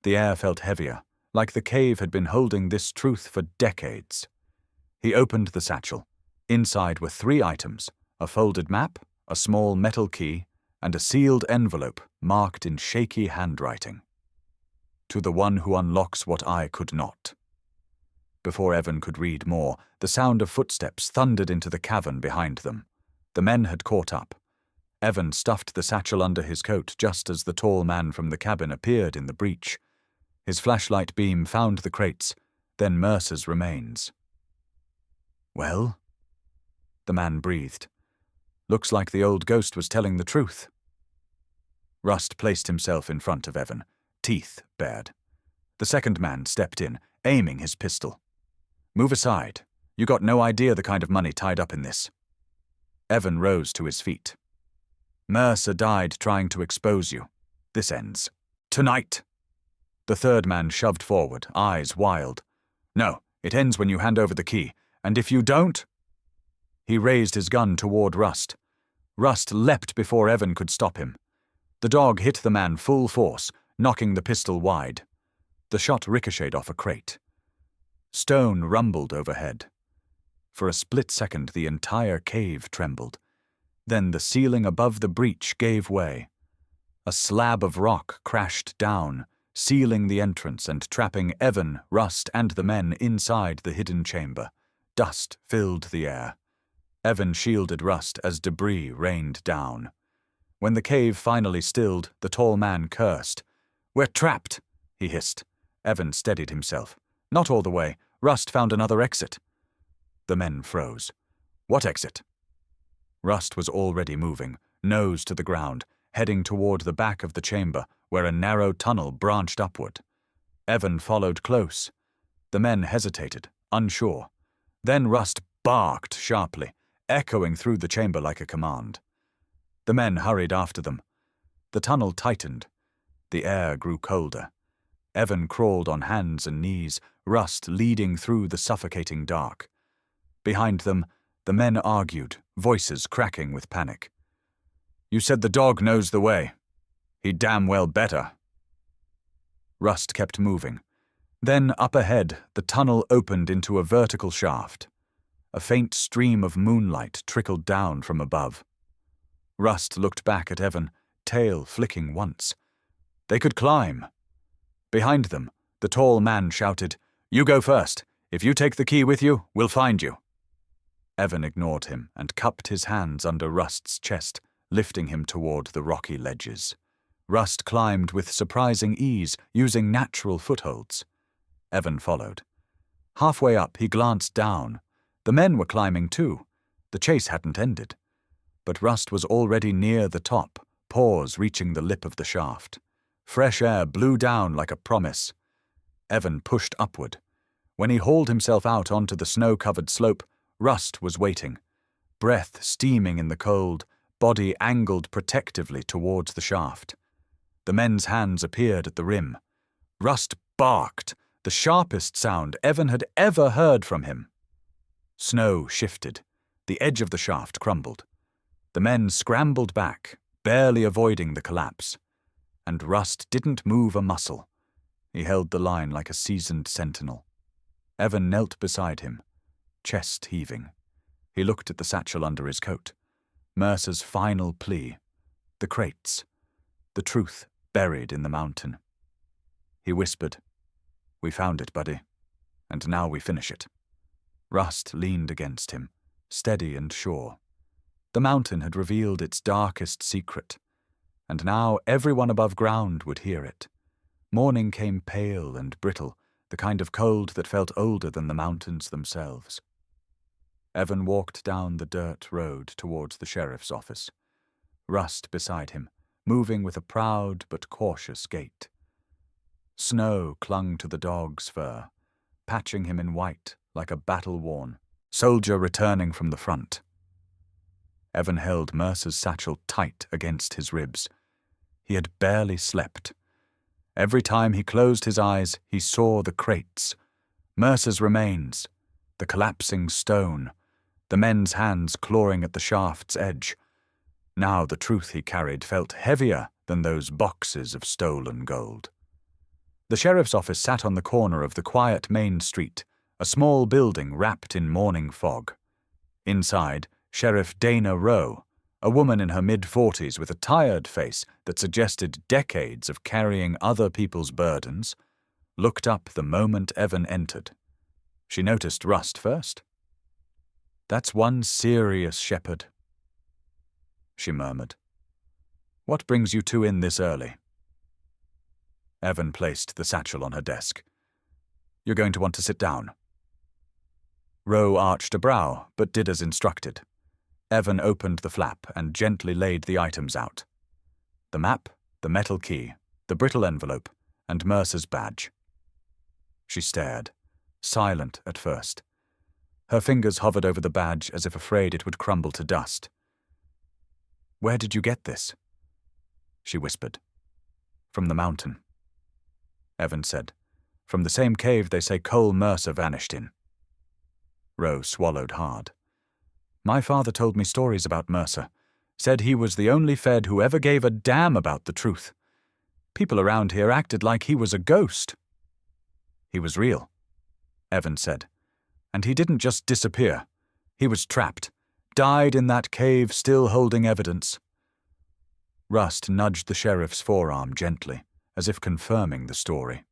The air felt heavier, like the cave had been holding this truth for decades. He opened the satchel. Inside were 3 items, a folded map, a small metal key, and a sealed envelope marked in shaky handwriting. "To the one who unlocks what I could not." Before Evan could read more, the sound of footsteps thundered into the cavern behind them. The men had caught up. Evan stuffed the satchel under his coat just as the tall man from the cabin appeared in the breach. His flashlight beam found the crates, then Mercer's remains. "Well?" The man breathed. "Looks like the old ghost was telling the truth." Rust placed himself in front of Evan, teeth bared. The second man stepped in, aiming his pistol. "Move aside. You got no idea the kind of money tied up in this." Evan rose to his feet. "Mercer died trying to expose you. This ends tonight." The third man shoved forward, eyes wild. "No, it ends when you hand over the key, and if you don't—" He raised his gun toward Rust. Rust leapt before Evan could stop him. The dog hit the man full force, knocking the pistol wide. The shot ricocheted off a crate. Stone rumbled overhead. For a split second, the entire cave trembled. Then the ceiling above the breach gave way. A slab of rock crashed down, sealing the entrance and trapping Evan, Rust, and the men inside the hidden chamber. Dust filled the air. Evan shielded Rust as debris rained down. When the cave finally stilled, the tall man cursed. "We're trapped," he hissed. Evan steadied himself. "Not all the way. Rust found another exit." The men froze. "What exit?" Rust was already moving, nose to the ground, heading toward the back of the chamber, where a narrow tunnel branched upward. Evan followed close. The men hesitated, unsure. Then Rust barked sharply, echoing through the chamber like a command. The men hurried after them. The tunnel tightened. The air grew colder. Evan crawled on hands and knees, Rust leading through the suffocating dark. Behind them, the men argued, voices cracking with panic. "You said the dog knows the way. He damn well better." Rust kept moving. Then, up ahead, the tunnel opened into a vertical shaft. A faint stream of moonlight trickled down from above. Rust looked back at Evan, tail flicking once. They could climb. Behind them, the tall man shouted, "You go first. If you take the key with you, we'll find you." Evan ignored him and cupped his hands under Rust's chest, lifting him toward the rocky ledges. Rust climbed with surprising ease, using natural footholds. Evan followed. Halfway up, he glanced down. The men were climbing too. The chase hadn't ended. But Rust was already near the top, paws reaching the lip of the shaft. Fresh air blew down like a promise. Evan pushed upward. When he hauled himself out onto the snow-covered slope, Rust was waiting. Breath steaming in the cold, body angled protectively towards the shaft. The men's hands appeared at the rim. Rust barked, the sharpest sound Evan had ever heard from him. Snow shifted. The edge of the shaft crumbled. The men scrambled back, barely avoiding the collapse. And Rust didn't move a muscle. He held the line like a seasoned sentinel. Evan knelt beside him, chest heaving. He looked at the satchel under his coat. Mercer's final plea. The crates. The truth buried in the mountain. He whispered, "We found it, buddy, and now we finish it." Rust leaned against him, steady and sure. The mountain had revealed its darkest secret, and now everyone above ground would hear it. Morning came pale and brittle, the kind of cold that felt older than the mountains themselves. Evan walked down the dirt road towards the sheriff's office. Rust beside him, moving with a proud but cautious gait. Snow clung to the dog's fur, patching him in white like a battle-worn soldier returning from the front. Evan held Mercer's satchel tight against his ribs. He had barely slept. Every time he closed his eyes, he saw the crates, Mercer's remains, the collapsing stone, the men's hands clawing at the shaft's edge. Now the truth he carried felt heavier than those boxes of stolen gold. The sheriff's office sat on the corner of the quiet main street, a small building wrapped in morning fog. Inside, Sheriff Dana Rowe, a woman in her mid-40s with a tired face that suggested decades of carrying other people's burdens, looked up the moment Evan entered. She noticed Rust first. "That's one serious shepherd," she murmured. "What brings you two in this early?" Evan placed the satchel on her desk. "You're going to want to sit down." Rowe arched a brow, but did as instructed. Evan opened the flap and gently laid the items out. The map, the metal key, the brittle envelope, and Mercer's badge. She stared, silent at first. Her fingers hovered over the badge as if afraid it would crumble to dust. "Where did you get this?" she whispered. "From the mountain," Evan said. "From the same cave they say Cole Mercer vanished in." Rowe swallowed hard. "My father told me stories about Mercer, said he was the only Fed who ever gave a damn about the truth. People around here acted like he was a ghost." "He was real," Evan said. "And he didn't just disappear. He was trapped, died in that cave still holding evidence." Rust nudged the sheriff's forearm gently, as if confirming the story.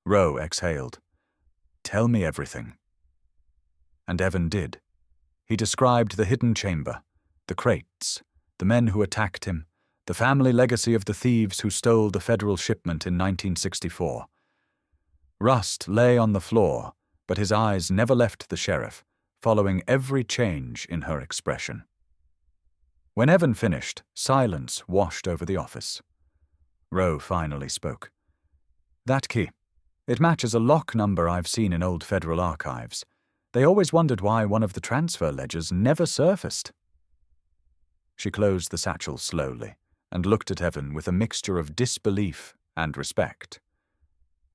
Rowe exhaled. "Tell me everything." And Evan did. He described the hidden chamber, the crates, the men who attacked him, the family legacy of the thieves who stole the federal shipment in 1964. Rust lay on the floor, but his eyes never left the sheriff, following every change in her expression. When Evan finished, silence washed over the office. Rowe finally spoke. "That key. It matches a lock number I've seen in old federal archives. They always wondered why one of the transfer ledgers never surfaced." She closed the satchel slowly and looked at Evan with a mixture of disbelief and respect.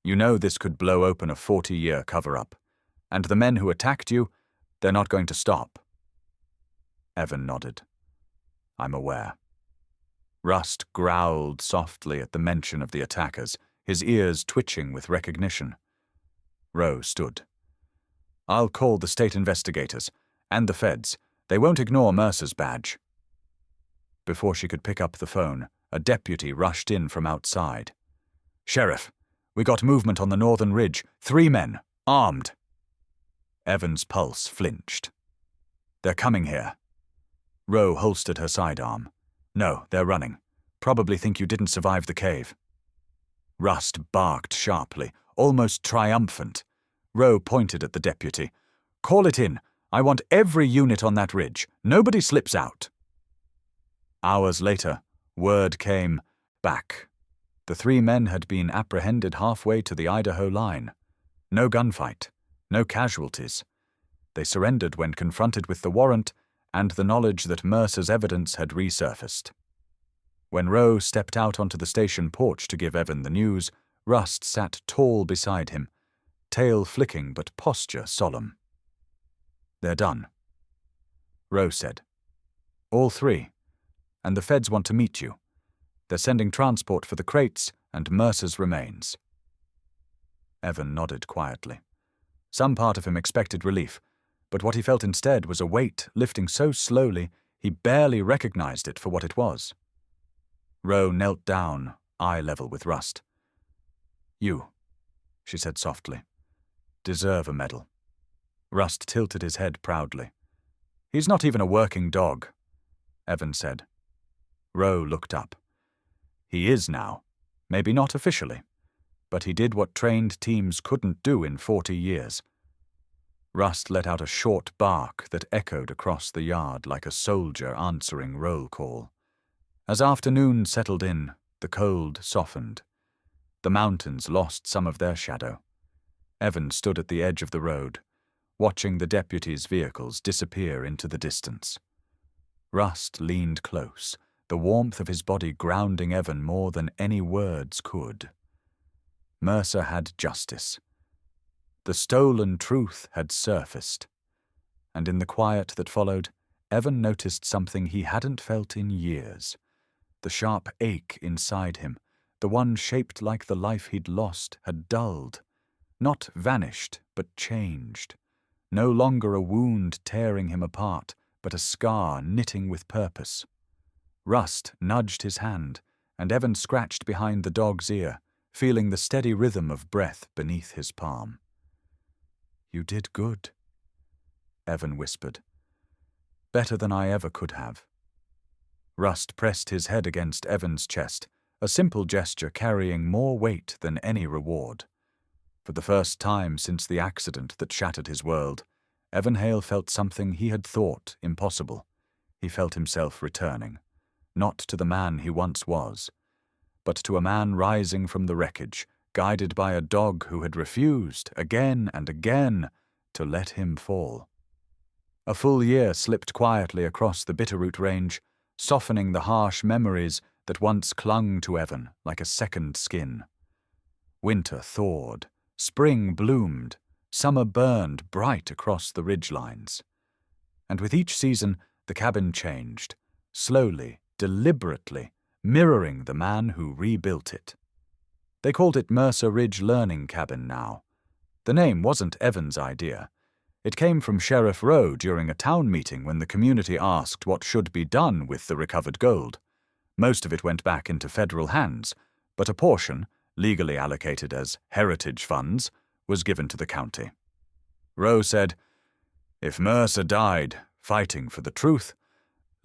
"You know this could blow open a 40-year cover-up, and the men who attacked you, they're not going to stop." Evan nodded. "I'm aware." Rust growled softly at the mention of the attackers, his ears twitching with recognition. Rowe stood. "I'll call the state investigators, and the feds. They won't ignore Mercer's badge." Before she could pick up the phone, a deputy rushed in from outside. "Sheriff, we got movement on the northern ridge. 3 men, armed." Evan's pulse flinched. They're coming here. Ro holstered her sidearm. No, they're running. Probably think you didn't survive the cave. Rust barked sharply, almost triumphant. Ro pointed at the deputy. Call it in. I want every unit on that ridge. Nobody slips out. Hours later, word came back. The 3 men had been apprehended halfway to the Idaho line. No gunfight, no casualties. They surrendered when confronted with the warrant and the knowledge that Mercer's evidence had resurfaced. When Ro stepped out onto the station porch to give Evan the news, Rust sat tall beside him, tail flicking but posture solemn. They're done, Ro said. All 3. And the feds want to meet you. They're sending transport for the crates and Mercer's remains. Evan nodded quietly. Some part of him expected relief, but what he felt instead was a weight lifting so slowly he barely recognized it for what it was. Ro knelt down, eye level with Rust. You, she said softly, deserve a medal. Rust tilted his head proudly. He's not even a working dog, Evan said. Ro looked up. He is now, maybe not officially, but he did what trained teams couldn't do in 40 years. Rust let out a short bark that echoed across the yard like a soldier answering roll call. As afternoon settled in, the cold softened. The mountains lost some of their shadow. Evan stood at the edge of the road, watching the deputies' vehicles disappear into the distance. Rust leaned close, the warmth of his body grounding Evan more than any words could. Mercer had justice. The stolen truth had surfaced, and in the quiet that followed, Evan noticed something he hadn't felt in years. The sharp ache inside him, the one shaped like the life he'd lost, had dulled. Not vanished, but changed. No longer a wound tearing him apart, but a scar knitting with purpose. Rust nudged his hand, and Evan scratched behind the dog's ear, feeling the steady rhythm of breath beneath his palm. You did good, Evan whispered. Better than I ever could have. Rust pressed his head against Evan's chest, a simple gesture carrying more weight than any reward. For the first time since the accident that shattered his world, Evan Hale felt something he had thought impossible. He felt himself returning, not to the man he once was, but to a man rising from the wreckage, guided by a dog who had refused, again and again, to let him fall. A full year slipped quietly across the Bitterroot Range, softening the harsh memories that once clung to Evan like a second skin. Winter thawed, spring bloomed, summer burned bright across the ridgelines. And with each season, the cabin changed, slowly, deliberately, mirroring the man who rebuilt it. They called it Mercer Ridge Learning Cabin now. The name wasn't Evan's idea. It came from Sheriff Rowe during a town meeting when the community asked what should be done with the recovered gold. Most of it went back into federal hands, but a portion, legally allocated as heritage funds, was given to the county. Rowe said, "If Mercer died fighting for the truth,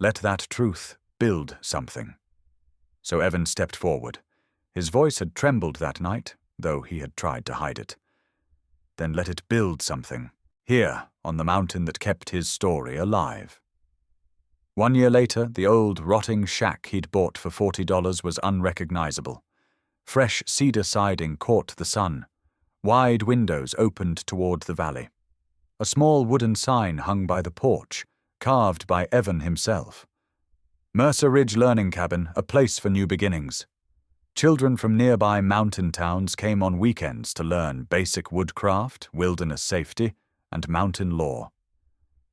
let that truth build something." So Evan stepped forward. His voice had trembled that night, though he had tried to hide it. Then let it build something, here on the mountain that kept his story alive. 1 year later, the old rotting shack he'd bought for $40 was unrecognizable. Fresh cedar siding caught the sun. Wide windows opened toward the valley. A small wooden sign hung by the porch, carved by Evan himself. Mercer Ridge Learning Cabin, a place for new beginnings. Children from nearby mountain towns came on weekends to learn basic woodcraft, wilderness safety, and mountain lore.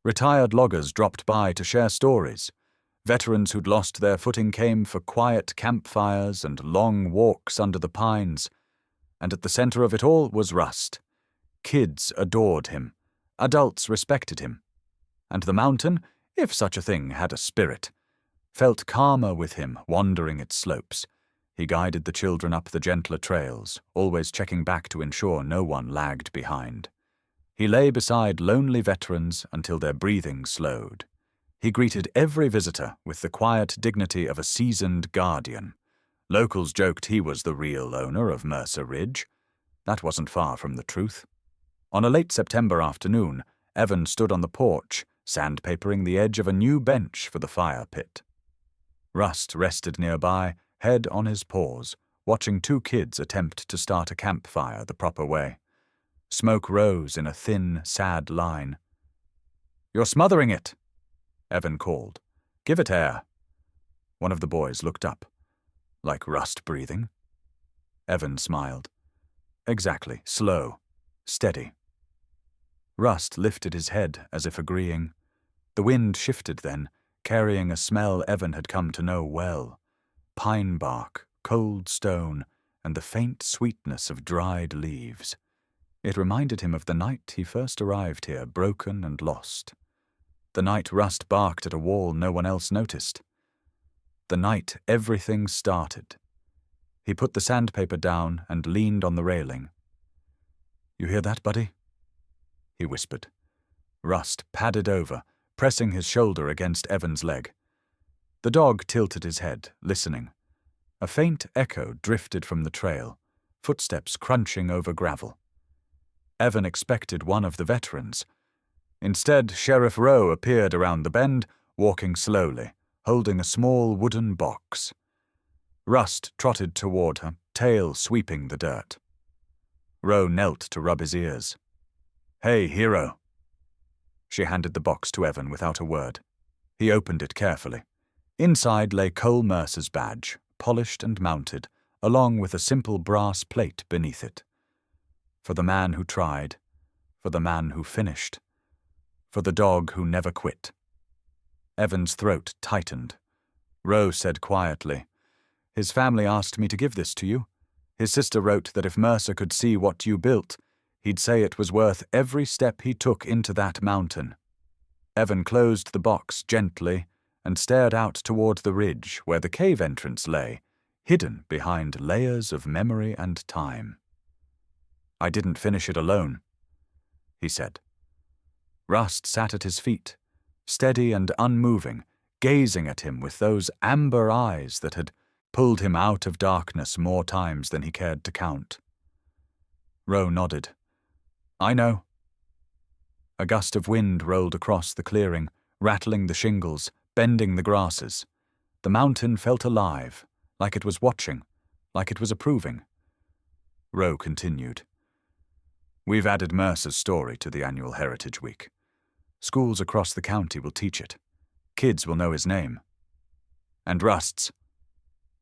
Retired loggers dropped by to share stories. Veterans who'd lost their footing came for quiet campfires and long walks under the pines. And at the center of it all was Rust. Kids adored him. Adults respected him. And the mountain, if such a thing had a spirit, felt calmer with him wandering its slopes. He guided the children up the gentler trails, always checking back to ensure no one lagged behind. He lay beside lonely veterans until their breathing slowed. He greeted every visitor with the quiet dignity of a seasoned guardian. Locals joked he was the real owner of Mercer Ridge. That wasn't far from the truth. On a late September afternoon, Evan stood on the porch, sandpapering the edge of a new bench for the fire pit. Rust rested nearby, head on his paws, watching two kids attempt to start a campfire the proper way. Smoke rose in a thin, sad line. "You're smothering it," Evan called. "Give it air." One of the boys looked up. "Like Rust breathing?" Evan smiled. "Exactly, slow, steady." Rust lifted his head as if agreeing. The wind shifted then, carrying a smell Evan had come to know well. Pine bark, cold stone, and the faint sweetness of dried leaves. It reminded him of the night he first arrived here, broken and lost. The night Rust barked at a wall no one else noticed. The night everything started. He put the sandpaper down and leaned on the railing. "You hear that, buddy?" he whispered. Rust padded over, pressing his shoulder against Evan's leg. The dog tilted his head, listening. A faint echo drifted from the trail, footsteps crunching over gravel. Evan expected one of the veterans. Instead, Sheriff Rowe appeared around the bend, walking slowly, holding a small wooden box. Rust trotted toward her, tail sweeping the dirt. Rowe knelt to rub his ears. "Hey, hero." She handed the box to Evan without a word. He opened it carefully. Inside lay Cole Mercer's badge, polished and mounted, along with a simple brass plate beneath it. For the man who tried, for the man who finished, for the dog who never quit. Evan's throat tightened. Rowe said quietly, "His family asked me to give this to you. His sister wrote that if Mercer could see what you built, he'd say it was worth every step he took into that mountain." Evan closed the box gently and stared out toward the ridge where the cave entrance lay, hidden behind layers of memory and time. "I didn't finish it alone," he said. Rust sat at his feet, steady and unmoving, gazing at him with those amber eyes that had pulled him out of darkness more times than he cared to count. Rowe nodded. "I know." A gust of wind rolled across the clearing, rattling the shingles, bending the grasses. The mountain felt alive, like it was watching, like it was approving. Rowe continued. "We've added Mercer's story to the annual Heritage Week. Schools across the county will teach it. Kids will know his name. And Rust's,"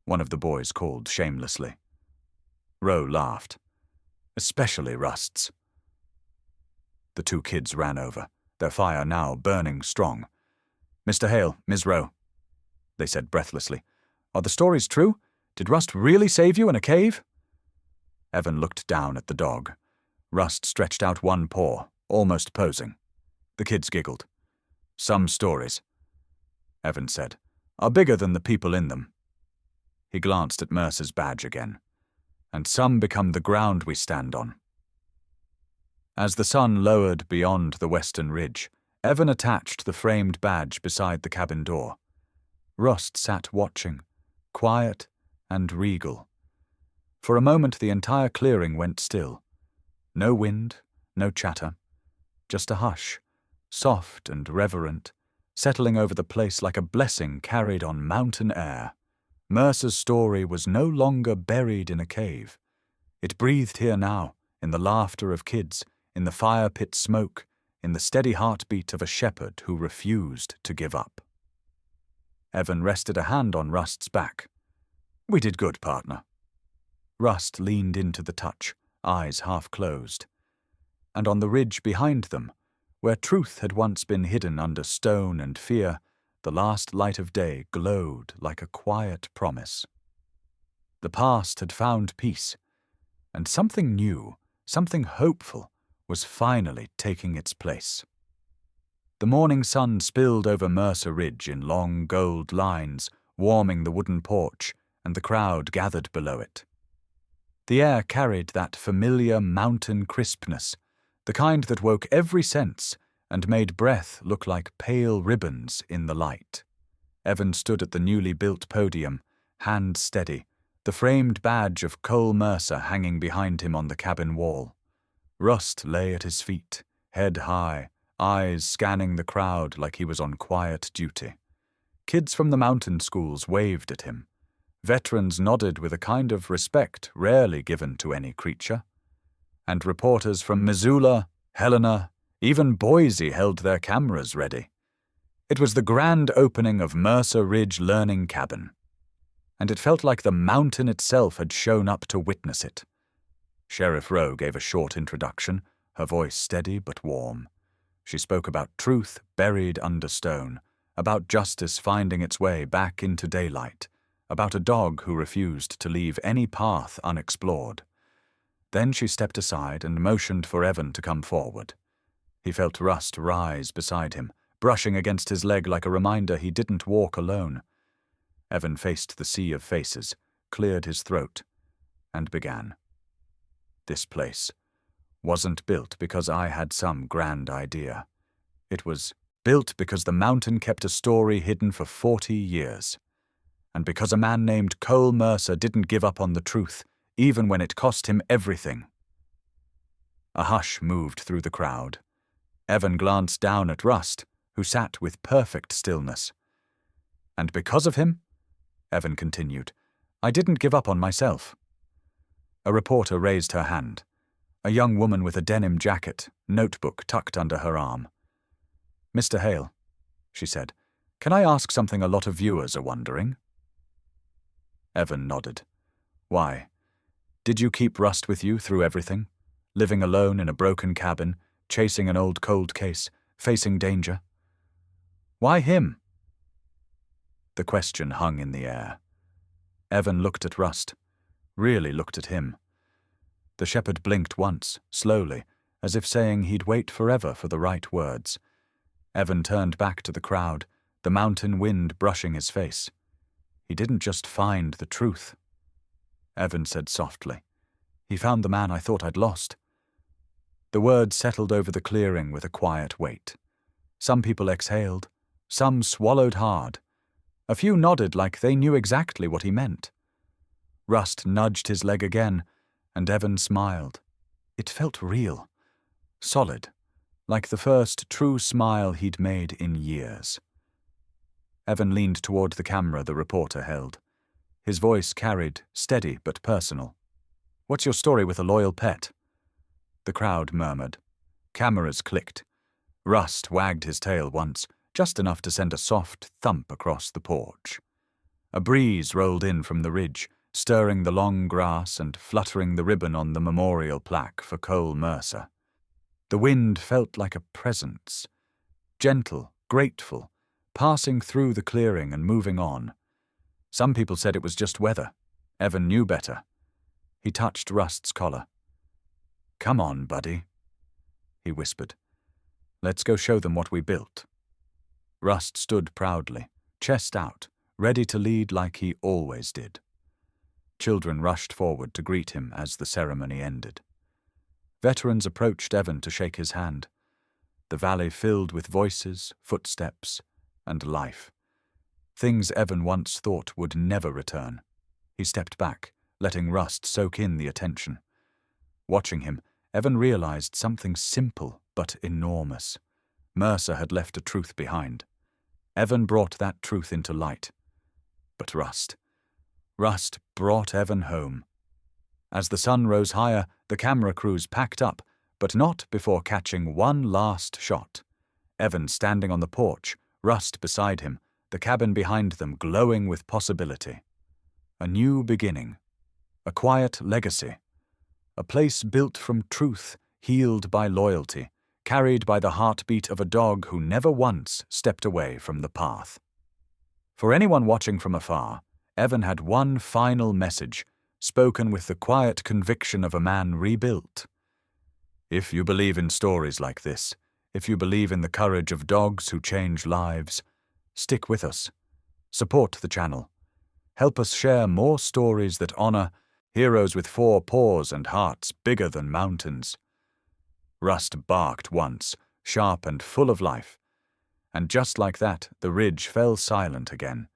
one of the boys called shamelessly. Rowe laughed. "Especially Rust's." The two kids ran over, their fire now burning strong. "Mr. Hale, Ms. Rowe," they said breathlessly, "are the stories true? Did Rust really save you in a cave?" Evan looked down at the dog. Rust stretched out one paw, almost posing. The kids giggled. "Some stories," Evan said, "are bigger than the people in them." He glanced at Mercer's badge again. "And some become the ground we stand on." As the sun lowered beyond the western ridge, Evan attached the framed badge beside the cabin door. Rust sat watching, quiet and regal. For a moment the entire clearing went still. No wind, no chatter, just a hush, soft and reverent, settling over the place like a blessing carried on mountain air. Mercer's story was no longer buried in a cave. It breathed here now, in the laughter of kids, in the fire pit smoke, in the steady heartbeat of a shepherd who refused to give up. Evan rested a hand on Rust's back. "We did good, partner." Rust leaned into the touch, eyes half closed. And on the ridge behind them, where truth had once been hidden under stone and fear, the last light of day glowed like a quiet promise. The past had found peace, and something new, something hopeful, was finally taking its place. The morning sun spilled over Mercer Ridge in long gold lines, warming the wooden porch, and the crowd gathered below it. The air carried that familiar mountain crispness, the kind that woke every sense and made breath look like pale ribbons in the light. Evan stood at the newly built podium, hand steady, the framed badge of Cole Mercer hanging behind him on the cabin wall. Rust lay at his feet, head high, eyes scanning the crowd like he was on quiet duty. Kids from the mountain schools waved at him. Veterans nodded with a kind of respect rarely given to any creature. And reporters from Missoula, Helena, even Boise held their cameras ready. It was the grand opening of Mercer Ridge Learning Cabin, and it felt like the mountain itself had shown up to witness it. Sheriff Rowe gave a short introduction, her voice steady but warm. She spoke about truth buried under stone, about justice finding its way back into daylight, about a dog who refused to leave any path unexplored. Then she stepped aside and motioned for Evan to come forward. He felt Rust rise beside him, brushing against his leg like a reminder he didn't walk alone. Evan faced the sea of faces, cleared his throat, and began. This place wasn't built because I had some grand idea. It was built because the mountain kept a story hidden for 40 years. And because a man named Cole Mercer didn't give up on the truth, even when it cost him everything. A hush moved through the crowd. Evan glanced down at Rust, who sat with perfect stillness. And because of him, Evan continued, I didn't give up on myself. A reporter raised her hand, a young woman with a denim jacket, notebook tucked under her arm. Mr. Hale, she said, can I ask something a lot of viewers are wondering? Evan nodded. Why? Did you keep Rust with you through everything? Living alone in a broken cabin, chasing an old cold case, facing danger? Why him? The question hung in the air. Evan looked at Rust, really looked at him. The shepherd blinked once, slowly, as if saying he'd wait forever for the right words. Evan turned back to the crowd, the mountain wind brushing his face. He didn't just find the truth. Evan said softly, he found the man I thought I'd lost. The words settled over the clearing with a quiet weight. Some people exhaled, some swallowed hard. A few nodded like they knew exactly what he meant. Rust nudged his leg again, and Evan smiled. It felt real, solid, like the first true smile he'd made in years. Evan leaned toward the camera the reporter held. His voice carried, steady but personal. What's your story with a loyal pet? The crowd murmured. Cameras clicked. Rust wagged his tail once, just enough to send a soft thump across the porch. A breeze rolled in from the ridge, stirring the long grass and fluttering the ribbon on the memorial plaque for Cole Mercer. The wind felt like a presence, gentle, grateful, passing through the clearing and moving on. Some people said it was just weather. Evan knew better. He touched Rust's collar. Come on, buddy, he whispered. Let's go show them what we built. Rust stood proudly, chest out, ready to lead like he always did. Children rushed forward to greet him as the ceremony ended. Veterans approached Evan to shake his hand. The valley filled with voices, footsteps, and life. Things Evan once thought would never return. He stepped back, letting Rust soak in the attention. Watching him, Evan realized something simple but enormous. Mercer had left a truth behind. Evan brought that truth into light. But Rust brought Evan home. As the sun rose higher, the camera crews packed up, but not before catching one last shot. Evan standing on the porch, Rust beside him, the cabin behind them glowing with possibility. A new beginning. A quiet legacy. A place built from truth, healed by loyalty, carried by the heartbeat of a dog who never once stepped away from the path. For anyone watching from afar, Evan had one final message, spoken with the quiet conviction of a man rebuilt. If you believe in stories like this, if you believe in the courage of dogs who change lives, stick with us. Support the channel. Help us share more stories that honor heroes with 4 paws and hearts bigger than mountains. Rust barked once, sharp and full of life. And just like that, the ridge fell silent again.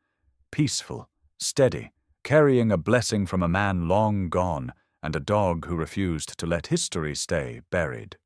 Peaceful, steady, carrying a blessing from a man long gone and a dog who refused to let history stay buried.